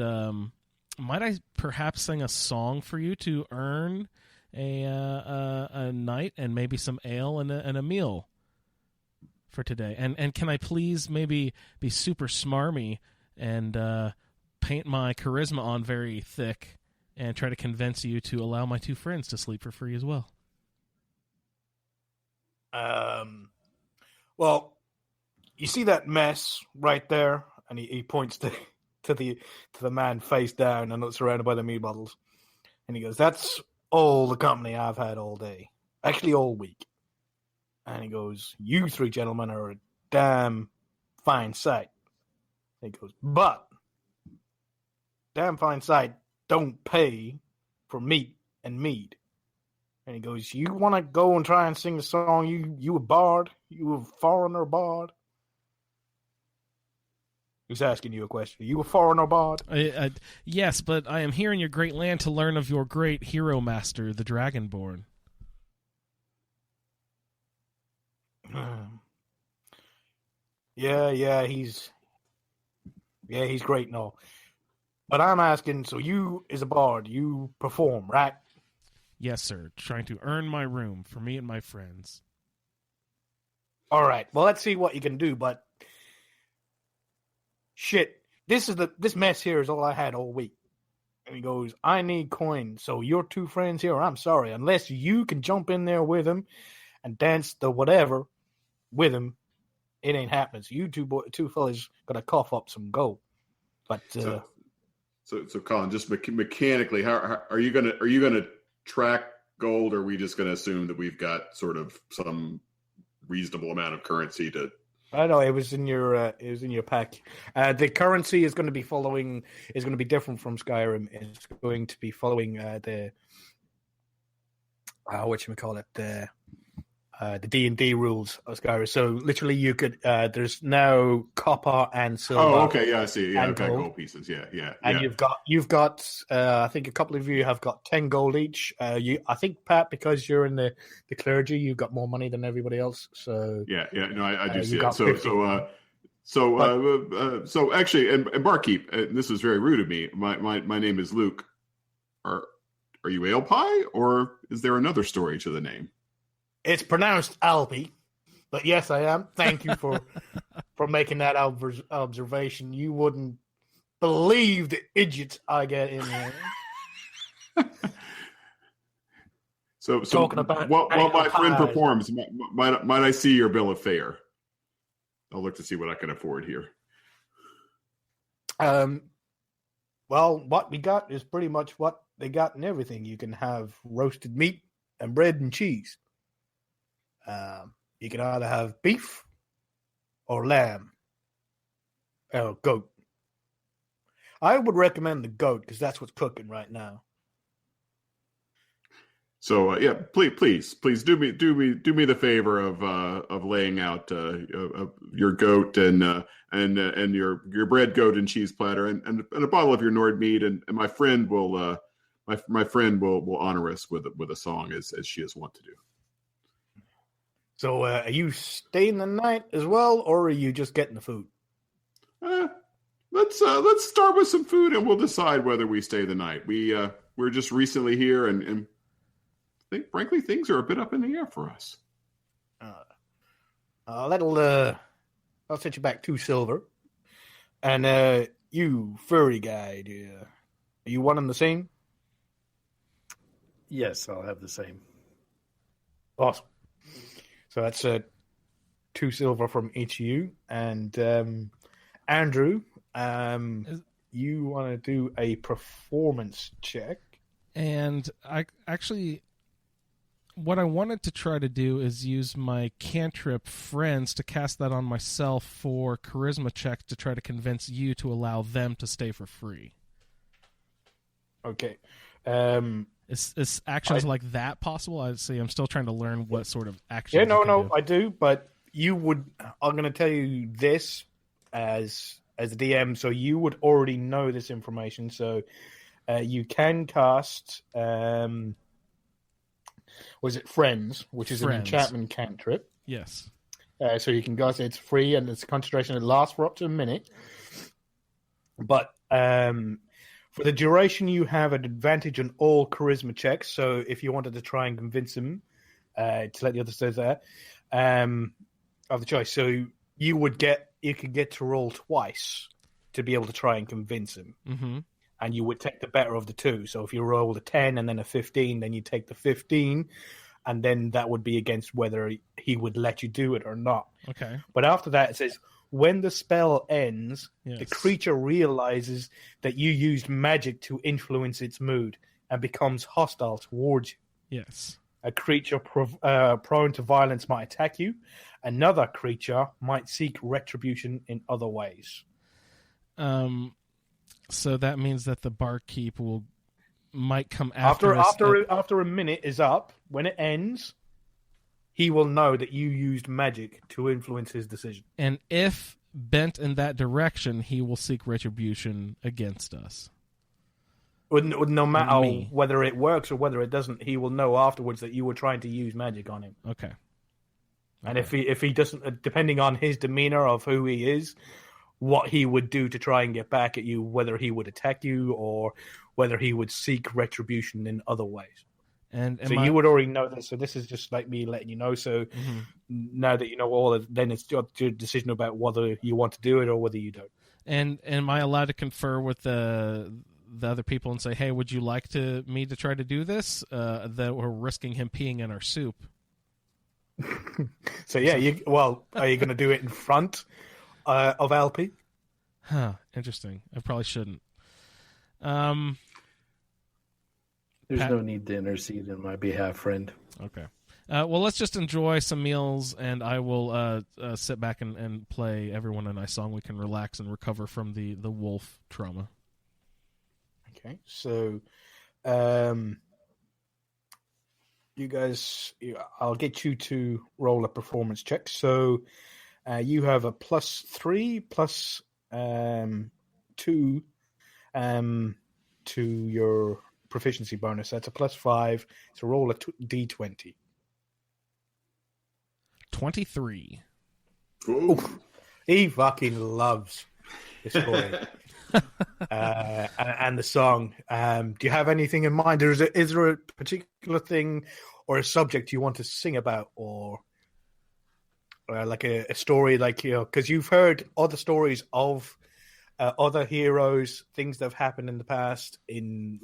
might I perhaps sing a song for you to earn a night and maybe some ale and a meal for today? And can I please maybe be super smarmy and paint my charisma on very thick and try to convince you to allow my 2 friends to sleep for free as well? Well, you see that mess right there, and he points to the man face down and surrounded by the meat bottles, and he goes, "That's all the company I've had all day, actually all week." And he goes, "You three gentlemen are a damn fine sight." And he goes, "But damn fine sight don't pay for meat and mead." And he goes, "You want to go and try and sing the song? You a bard? You a foreigner bard?" Who's asking you a question? Are you a foreigner bard? Yes, but I am here in your great land to learn of your great hero master, the Dragonborn. Yeah, he's great and all. But I'm asking, so you, as a bard, you perform, right? Yes, sir. Trying to earn my room for me and my friends. All right. Well, let's see what you can do. But shit, this mess here is all I had all week. And he goes, "I need coins. So your two friends here, I'm sorry, unless you can jump in there with him and dance the whatever with him, it ain't happening. So you two fellas gotta cough up some gold." But so Colin, just mechanically, how are you gonna track gold? Or are we just gonna assume that we've got sort of some reasonable amount of currency to? I know it was in your pack. The currency is going to be different from Skyrim. It's going to be following the D&D rules of Skyrim. So literally, you could there's now copper and silver. Oh, okay, yeah, I see. Yeah, I've got gold. gold pieces. Yeah. And you've got I think a couple of you have got 10 gold each. I think, Pat, because you're in the clergy, you've got more money than everybody else. So yeah. No, I do see you it. got 50. So actually, and barkeep, this is very rude of me. My name is Luke. Are you Ale Pie, or is there another story to the name? It's pronounced Albie, but yes, I am. Thank you for making that observation. You wouldn't believe the idiots I get in here. So talking about while my friend pies. performs, might I see your bill of fare? I'll look to see what I can afford here. Well, what we got is pretty much what they got in everything. You can have roasted meat and bread and cheese. You can either have beef or lamb or goat. I would recommend the goat because that's what's cooking right now. So yeah, please do me the favor of laying out your goat and your bread, goat, and cheese platter and a bottle of your Nord mead, and my friend will my friend will honor us with a song as she is wont to do. So are you staying the night as well, or are you just getting the food? Let's start with some food, and we'll decide whether we stay the night. We're just recently here, and I think, frankly, things are a bit up in the air for us. I'll set you back 2 silver. And you furry guy, are you one and the same? Yes, I'll have the same. Awesome. So that's 2 silver from each of you. And Andrew, you want to do a performance check. And I actually, what I wanted to try to do is use my cantrip friends to cast that on myself for charisma check to try to convince you to allow them to stay for free. Okay. Is actions like that possible? I'd say I'm still trying to learn what sort of actions. Yeah, no, I do. But you would. I'm going to tell you this as the DM, so you would already know this information. So you can cast. Was it Friends, which is an enchantment cantrip? Yes. So you can cast it. It's free and it's concentration. It lasts for up to a minute. But for the duration, you have an advantage on all charisma checks. So if you wanted to try and convince him to let the other say that, of the choice. So you could get to roll twice to be able to try and convince him. Mm-hmm. And you would take the better of the 2. So if you rolled a 10 and then a 15, then you take the 15, and then that would be against whether he would let you do it or not. Okay. But after that, it says, when the spell ends, Yes. the creature realizes that you used magic to influence its mood and becomes hostile towards you. Yes. A creature prone to violence might attack you. Another creature might seek retribution in other ways. So that means that the barkeep might come After us. a minute is up, when it ends, he will know that you used magic to influence his decision. And if bent in that direction, he will seek retribution against us. No matter Me. whether it works or whether it doesn't, he will know afterwards that you were trying to use magic on him. Okay. And if he doesn't, depending on his demeanor of who he is, what he would do to try and get back at you, whether he would attack you or whether he would seek retribution in other ways. And So you would already know this. So this is just like me letting you know. So now that you know all of, then it's your decision about whether you want to do it or whether you don't. And am I allowed to confer with the other people and say, hey, would you like me to try to do this? That we're risking him peeing in our soup. So yeah, are you going to do it in front of LP? Huh. Interesting. I probably shouldn't. There's Pat- no need to intercede on my behalf, friend. Okay. Well, let's just enjoy some meals, and I will sit back and play everyone a nice song. We can relax and recover from the wolf trauma. Okay, so you guys, I'll get you to roll a performance check. So you have a +3 plus 2 to your proficiency bonus. That's a +5. So roll a d20. 23. Ooh. He fucking loves this story. And the song. Do you have anything in mind? Is there a particular thing or a subject you want to sing about, or like a story, like, because you've heard other stories of other heroes, things that have happened in the past, in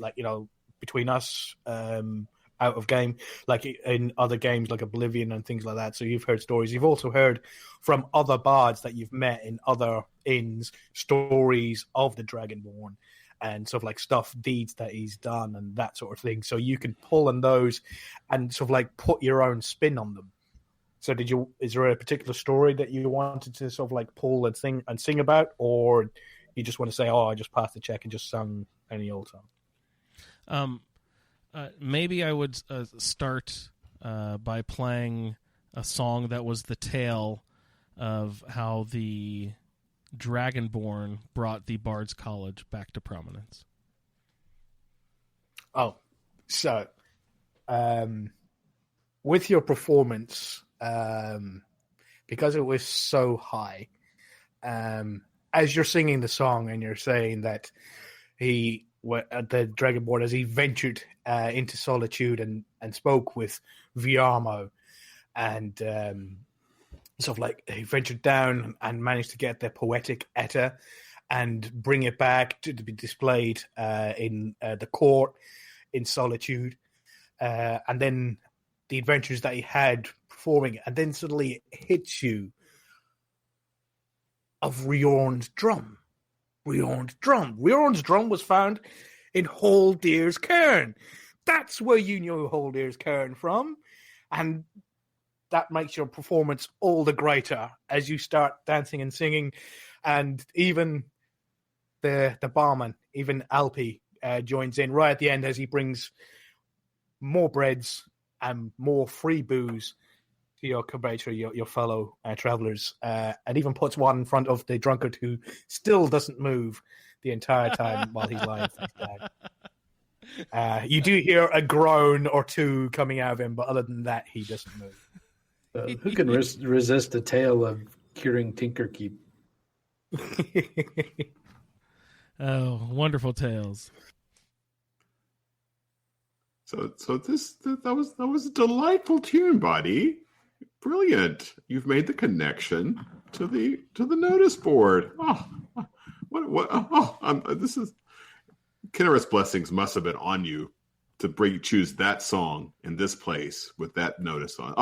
between us, out of game, like in other games like Oblivion and things like that. So you've heard stories. You've also heard from other bards that you've met in other inns, stories of the Dragonborn and sort of like deeds that he's done and that sort of thing. So you can pull on those and sort of like put your own spin on them. So is there a particular story that you wanted to sort of like pull and sing about, or you just want to say, I just passed the check and just sung any old song? Maybe I would start by playing a song that was the tale of how the Dragonborn brought the Bard's College back to prominence. Oh, so with your performance, because it was so high, as you're singing the song and you're saying that the Dragonborn, as he ventured into solitude and spoke with Viarmo, and sort of like he ventured down and managed to get the poetic Etta and bring it back to be displayed in the court in solitude, and then the adventures that he had performing it, and then suddenly it hits you of Riorn's drum. Riorn's drum was found in Haldir's Cairn. That's where you knew Haldir's Cairn from. And that makes your performance all the greater as you start dancing and singing. And even the barman, even Alpi, joins in right at the end as he brings more breads and more free booze to your compatriot, your fellow travelers, and even puts one in front of the drunkard who still doesn't move the entire time while he's lying face down. You do hear a groan or two coming out of him, but other than that, he doesn't move. Who can resist a tale of curing Tinkerkeep? Oh, wonderful tales. So that was a delightful tune, buddy. Brilliant. You've made the connection to the notice board. This is Kinnereth's blessings must have been on you to choose that song in this place with that notice on.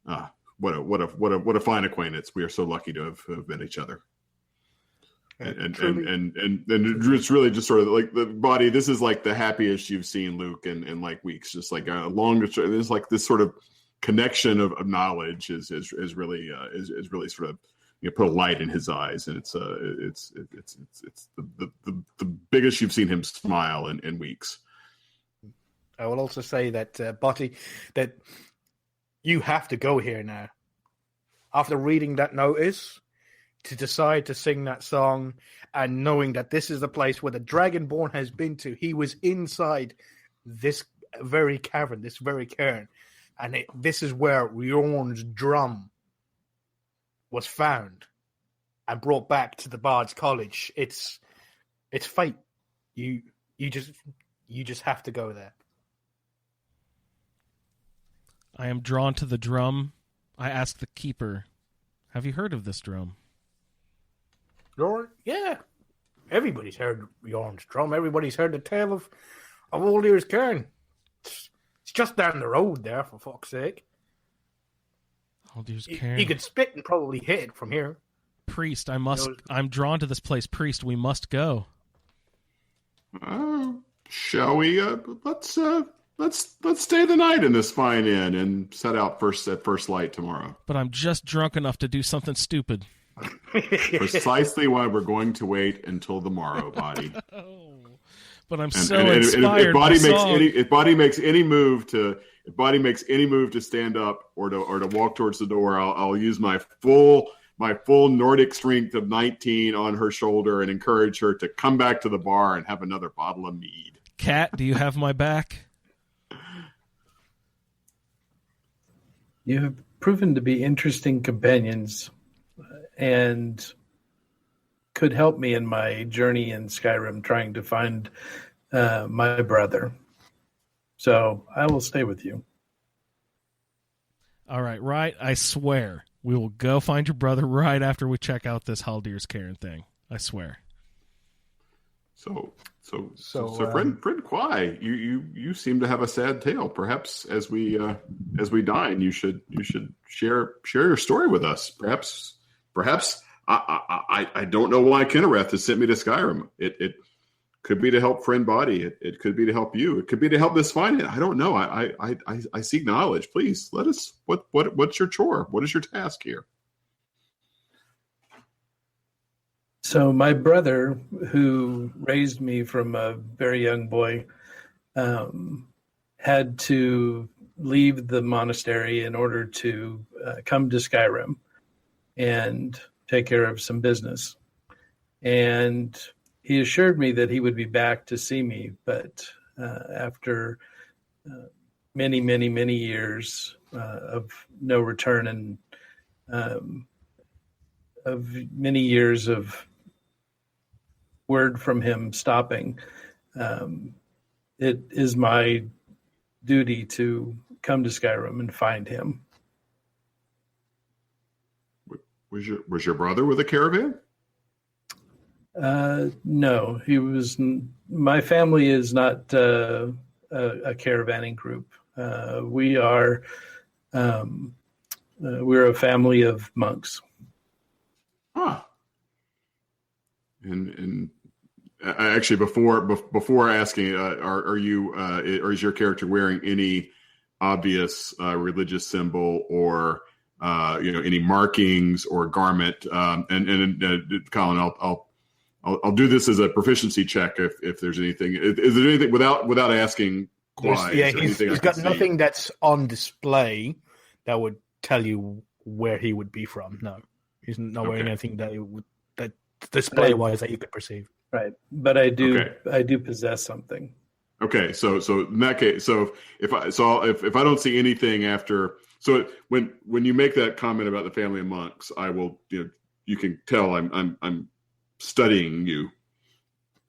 What a fine acquaintance. We are so lucky to have met each other. And it's really just sort of like the body. This is like the happiest you've seen Luke in like weeks. Just like a long. There's like this sort of connection of knowledge is really sort of put a light in his eyes, and it's the biggest you've seen him smile in weeks. I will also say that Botty, that you have to go here now. After reading that notice, to decide to sing that song and knowing that this is the place where the Dragonborn has been to. He was inside this very cavern, this very cairn. And this is where Bjorn's drum was found and brought back to the Bard's College. It's fate. You just have to go there. I am drawn to the drum. I ask the keeper, have you heard of this drum? Bjorn? Yeah. Everybody's heard Bjorn's drum. Everybody's heard the tale of Old Ear's Cairn. It's just down the road there, for fuck's sake. Old Ear's Cairn. You could spit and probably hit it from here. Priest, I'm drawn to this place. Priest, we must go. Shall we? Let's stay the night in this fine inn and set out at first light tomorrow. But I'm just drunk enough to do something stupid. Precisely why we're going to wait until the morrow, Body. But I'm inspired. If Body makes any move to stand up or to walk towards the door, I'll use my full Nordic strength of 19 on her shoulder and encourage her to come back to the bar and have another bottle of mead. Cat, do you have my back? You have proven to be interesting companions and could help me in my journey in Skyrim trying to find my brother. So I will stay with you. All right. I swear. We will go find your brother right after we check out this Haldir's Cairn thing. I swear. So friend Quai, you seem to have a sad tale. Perhaps as we dine, you should share your story with us. Perhaps I don't know why Kinnereth has sent me to Skyrim. It could be to help friend Body. It could be to help you. It could be to help this finance. I don't know. I seek knowledge. Please let us. What's your chore? What is your task here? So my brother, who raised me from a very young boy, had to leave the monastery in order to come to Skyrim and take care of some business. And he assured me that he would be back to see me, but after many, many, many years of no return and of many years of word from him stopping, it is my duty to come to Skyrim and find him. Was your brother with a caravan? No, he was. My family is not a caravanning group. We're a family of monks. Huh. And actually, before asking, are you or is your character wearing any obvious religious symbol or any markings or garment? And Colin, I'll do this as a proficiency check if there's anything. Is there anything without asking? He's got nothing that's on display that would tell you where he would be from. No, he's not wearing anything that display wise that you could perceive. Right, but I do possess something. Okay, so in that case, if I don't see anything after, when you make that comment about the family of monks, I will you can tell I'm studying you,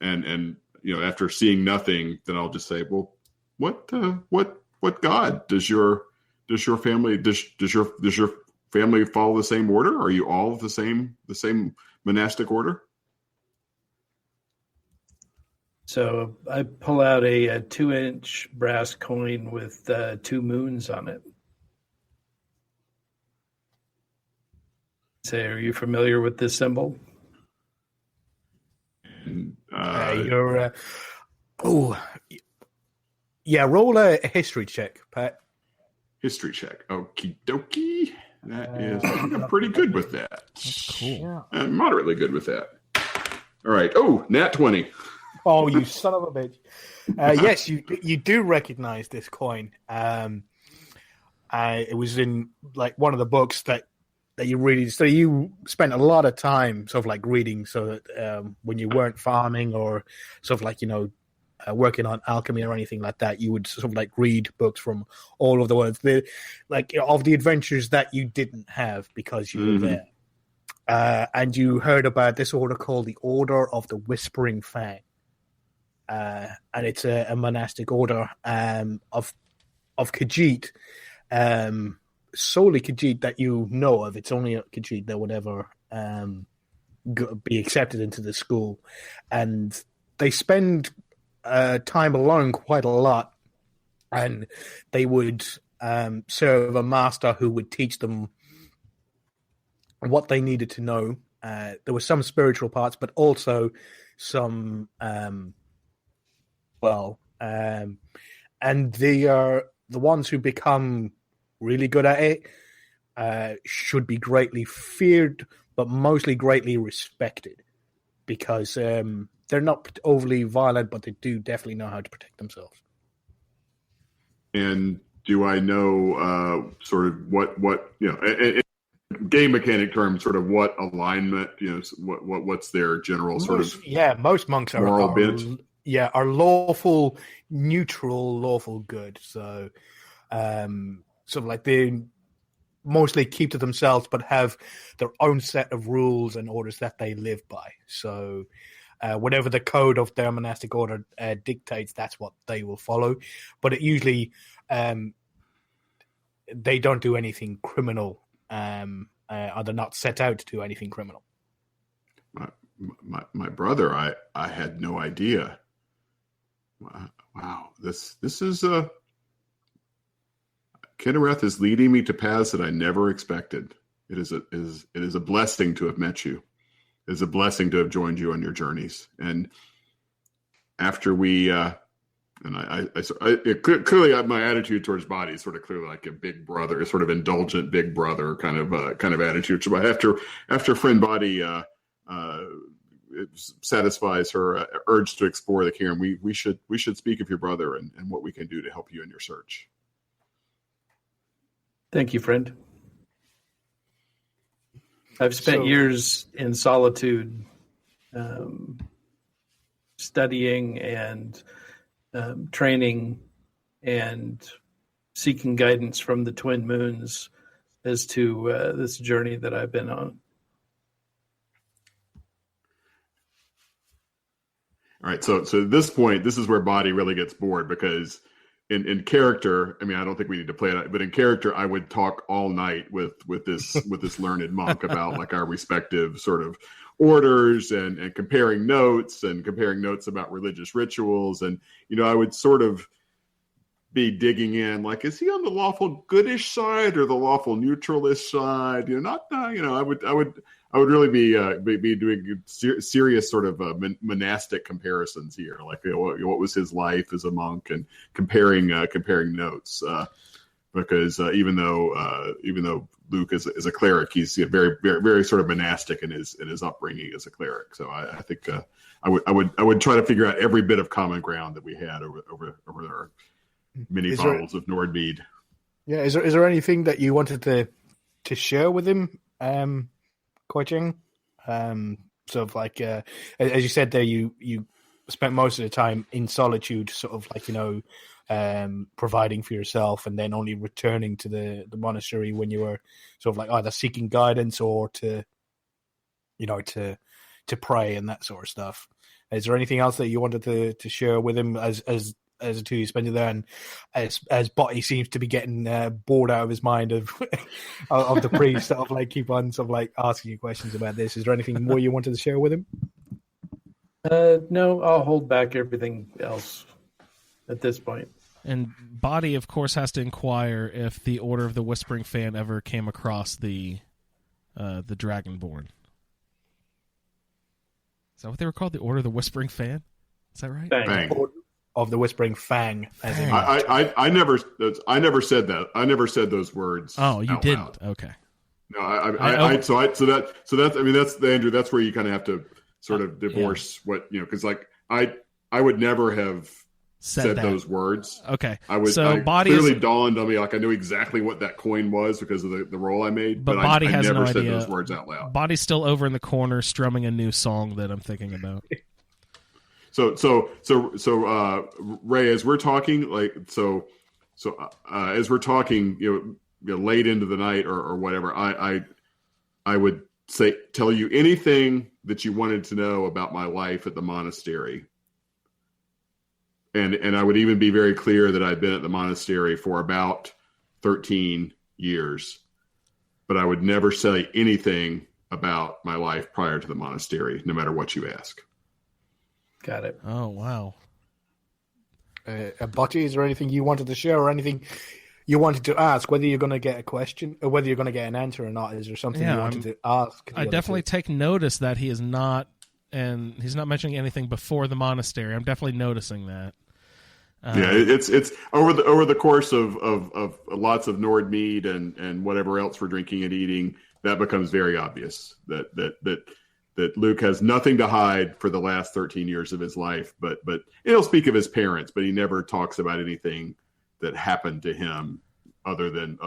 and after seeing nothing, then I'll just say, well, what god does your family follow the same order? Are you all the same monastic order? So I pull out a 2-inch brass coin with 2 moons on it. Say, are you familiar with this symbol? You're. Yeah. Roll a history check, Pat. History check. Okie dokie. That is, I'm pretty good with that. That's cool. Yeah. I'm moderately good with that. All right. Oh, nat 20. Oh, you son of a bitch! Yes, you do recognize this coin. It was in like one of the books that you read. So you spent a lot of time sort of like reading, so that when you weren't farming or sort of like working on alchemy or anything like that, you would sort of like read books from all over the world, of the adventures that you didn't have because you were there. And you heard about this order called the Order of the Whispering Fang. And it's a monastic order of Khajiit, solely Khajiit that you know of. It's only a Khajiit that would ever be accepted into the school. And they spend time alone quite a lot. And they would serve a master who would teach them what they needed to know. There were some spiritual parts, but also some... and they are the ones who become really good at it should be greatly feared, but mostly greatly respected, because they're not overly violent, but they do definitely know how to protect themselves. And do I know sort of what in game mechanic terms, sort of what alignment, what's their general most monks moral are bent? Are lawful, neutral, lawful good. So, sort of like they mostly keep to themselves, but have their own set of rules and orders that they live by. So, whatever the code of their monastic order dictates, that's what they will follow. But it usually, they don't do anything criminal, or they're not set out to do anything criminal. My brother, I had no idea. Wow, this is Kinnereth is leading me to paths that I never expected. It is a blessing to have met you. It is a blessing to have joined you on your journeys. And after we clearly my attitude towards body is sort of clearly like a big brother, a sort of indulgent big brother kind of attitude. So after friend body it satisfies her urge to explore the cairn, we should speak of your brother and what we can do to help you in your search. Thank you, friend. I've spent years in solitude, studying and training and seeking guidance from the twin moons as to this journey that I've been on. All right, so at this point, this is where Body really gets bored, because in character, I mean, I don't think we need to play it, but in character, I would talk all night with this learned monk about like our respective sort of orders and comparing notes about religious rituals, and I would sort of be digging in, like, is he on the lawful goodish side or the lawful neutralish side? I would really be doing serious sort of monastic comparisons here, like what was his life as a monk, and comparing notes, because even though Luke is a cleric, he's very very very sort of monastic in his upbringing as a cleric. So I think I would try to figure out every bit of common ground that we had over our many bottles of Nordmead. Yeah, is there anything that you wanted to share with him? Coaching, sort of like as you said there, you spent most of the time in solitude, sort of like providing for yourself, and then only returning to the monastery when you were sort of like either seeking guidance or to pray and that sort of stuff. Is there anything else that you wanted to share with him as the two you spend it there, and as Botty seems to be getting bored out of his mind of the priest, sort of like keep on sort of like asking you questions about this. Is there anything more you wanted to share with him? No, I'll hold back everything else at this point. And Body, of course, has to inquire if the Order of the Whispering Fan ever came across the the Dragonborn. Is that what they were called? The Order of the Whispering Fan? Is that right? Fang. Of the Whispering Fang. As in, I never said that. I never said those words. Oh, you out didn't. loud. Okay. No, so that's I mean that's Andrew. That's where you kind of have to sort of divorce what because like I would never have said those words. Okay. Body clearly dawned on me like I knew exactly what that coin was because of the role I made. But Body I has never no said idea. those words out loud. Body's still over in the corner strumming a new song that I'm thinking about. So Ray, as we're talking, as we're talking, late into the night or whatever, I would tell you anything that you wanted to know about my life at the monastery. And I would even be very clear that I'd been at the monastery for about 13 years, but I would never say anything about my life prior to the monastery, no matter what you ask. Got it. Oh, wow. Butty, is there anything you wanted to share or anything you wanted to ask, whether you're going to get a question or whether you're going to get an answer or not? Is there something you wanted to ask? I definitely take notice that he is not, and he's not mentioning anything before the monastery. I'm definitely noticing that. It's over the course of lots of Nord mead and whatever else we're drinking and eating, that becomes very obvious that Luke has nothing to hide for the last 13 years of his life, but he'll speak of his parents, but he never talks about anything that happened to him other than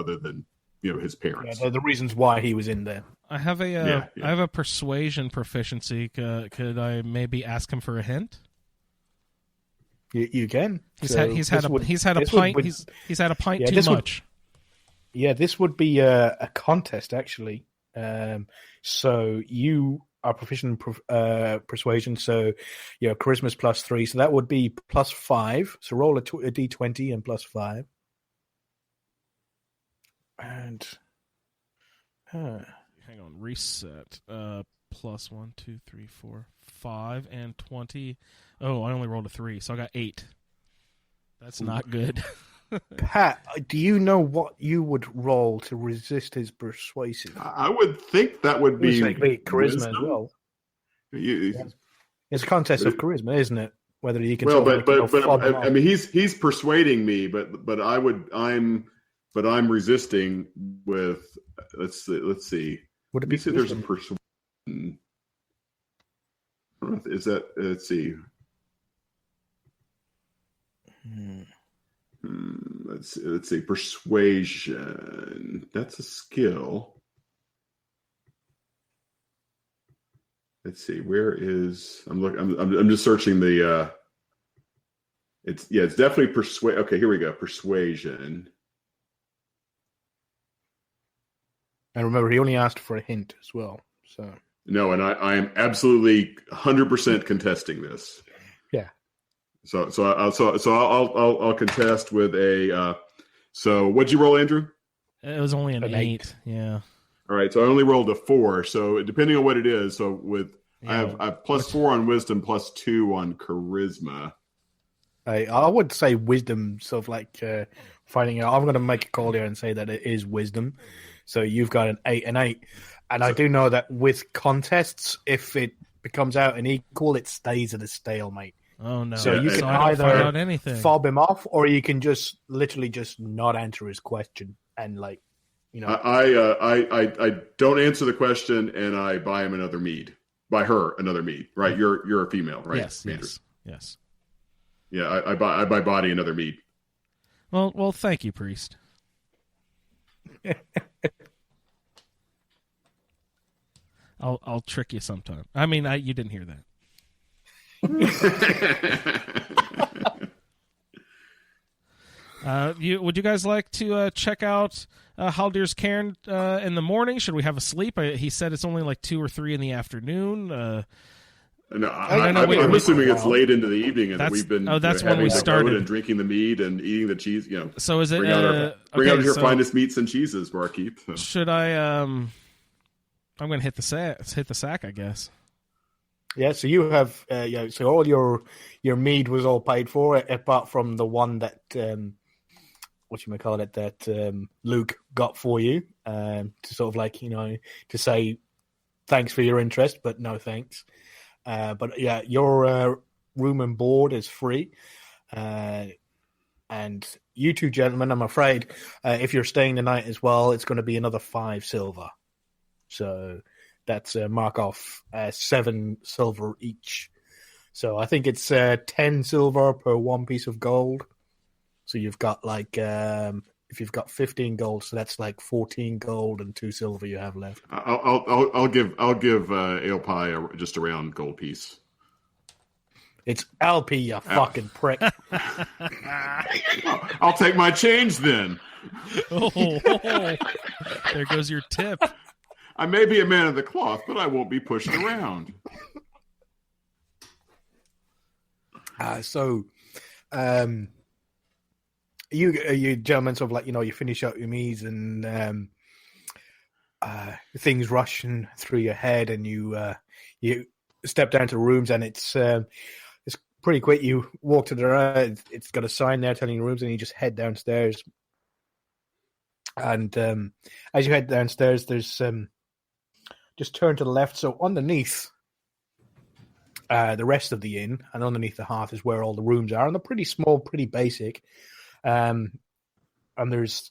his parents. Yeah, the reasons why he was in there. I have I have a persuasion proficiency. Could I maybe ask him for a hint? You can. He's had a pint. He's had a pint too much. This would be a contest actually. So you are proficient in persuasion, so charisma's +3, so that would be +5. So roll a d20 and +5. And hang on, reset. +1, 2, 3, 4, 5, and 20. Oh, I only rolled a 3, so I got 8. That's not good. Pat, do you know what you would roll to resist his persuasive? I would think that would be charisma as well. It's a contest of charisma, isn't it? Whether you can. Well, but I mean, he's persuading me, but I'm resisting with. Let's see. Would it be? There's a persuasion. Is that? Let's see. Let's see. Persuasion. That's a skill. Let's see. Where is? I'm just searching the. It's definitely persuade. Okay, here we go. Persuasion. And remember, he only asked for a hint as well. So no, and I am absolutely 100% contesting this. Yeah. So I'll contest with a. So what'd you roll, Andrew? It was only an 8. Yeah. All right, so I only rolled a 4. So depending on what it is, so I have +4 on wisdom, +2 on charisma. I would say wisdom, sort of like finding out. I'm going to make a call here and say that it is wisdom. So you've got an 8 and 8, and I do know that with contests, if it becomes out an equal, it stays at a stalemate. Oh no! So you can either fob him off, or you can just literally just not answer his question and I don't answer the question, and I buy him another mead. Buy her another mead, right? You're a female, right? Yes, Andrew? Yes. Yeah, I buy Body another mead. Well, thank you, priest. I'll trick you sometime. I mean, you didn't hear that. Would you guys like to check out Haldir's Cairn in the morning? Should we have a sleep? He said it's only like 2 or 3 in the afternoon. No, I'm assuming it's late into the evening, and we've been that's when we started and drinking the meat and eating the cheese. So is it bring out your finest meats and cheeses, barkeep? So. Should I? I'm going to hit the sack, I guess. Yeah, so you have so all your mead was all paid for, apart from the one that that Luke got for you. to sort of like, to say thanks for your interest, but no thanks. But yeah, your room and board is free. And you two gentlemen, I'm afraid, if you're staying the night as well, it's going to be another 5 silver. So that's mark off 7 silver each. So I think it's 10 silver per 1 piece of gold. So you've got like, if you've got 15 gold, so that's like 14 gold and 2 silver you have left. I'll give Ale Pie just a round gold piece. It's LP, you fucking prick. I'll take my change then. Oh, there goes your tip. I may be a man of the cloth, but I won't be pushed around. You gentlemen sort of like, you finish up your meals and things rushing through your head, and you step down to rooms, and it's pretty quick. You walk to the right, it's got a sign there telling you rooms, and you just head downstairs. And as you head downstairs, there's just turn to the left. So underneath the rest of the inn, and underneath the hearth is where all the rooms are, and they're pretty small, pretty basic. And there's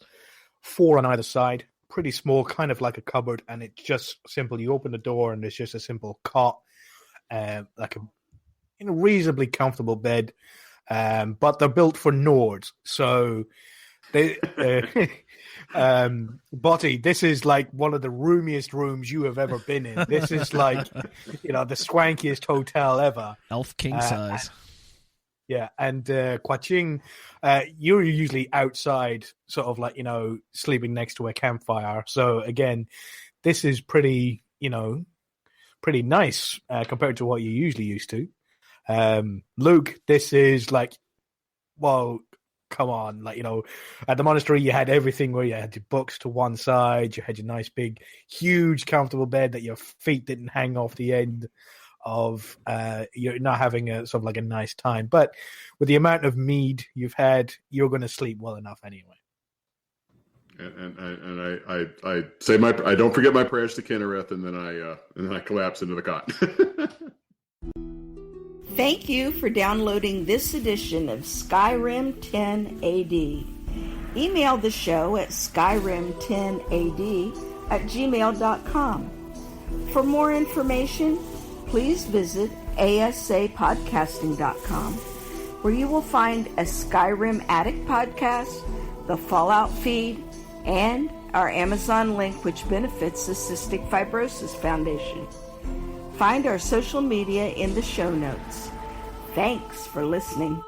4 on either side, pretty small, kind of like a cupboard, and it's just simple. You open the door, and there's just a simple cot, like a reasonably comfortable bed, but they're built for Nords. So they, Botty, this is like one of the roomiest rooms you have ever been in. This is like, the swankiest hotel ever. Elf king size. Yeah, and Kwaching, you're usually outside, sort of like, sleeping next to a campfire. So again, this is pretty, pretty nice compared to what you're usually used to. Luke, this is like, well, come on, like, at the monastery you had everything where you had your books to one side, you had your nice big huge comfortable bed that your feet didn't hang off the end of. You're not having a sort of like a nice time, but with the amount of mead you've had, you're going to sleep well enough anyway. And I say I don't forget my prayers to Kinnereth, and then I collapse into the cot. Thank you for downloading this edition of Skyrim 10 AD. Email the show at skyrim10ad@gmail.com. For more information, please visit asapodcasting.com, where you will find a Skyrim Addict podcast, the Fallout feed, and our Amazon link, which benefits the Cystic Fibrosis Foundation. Find our social media in the show notes. Thanks for listening.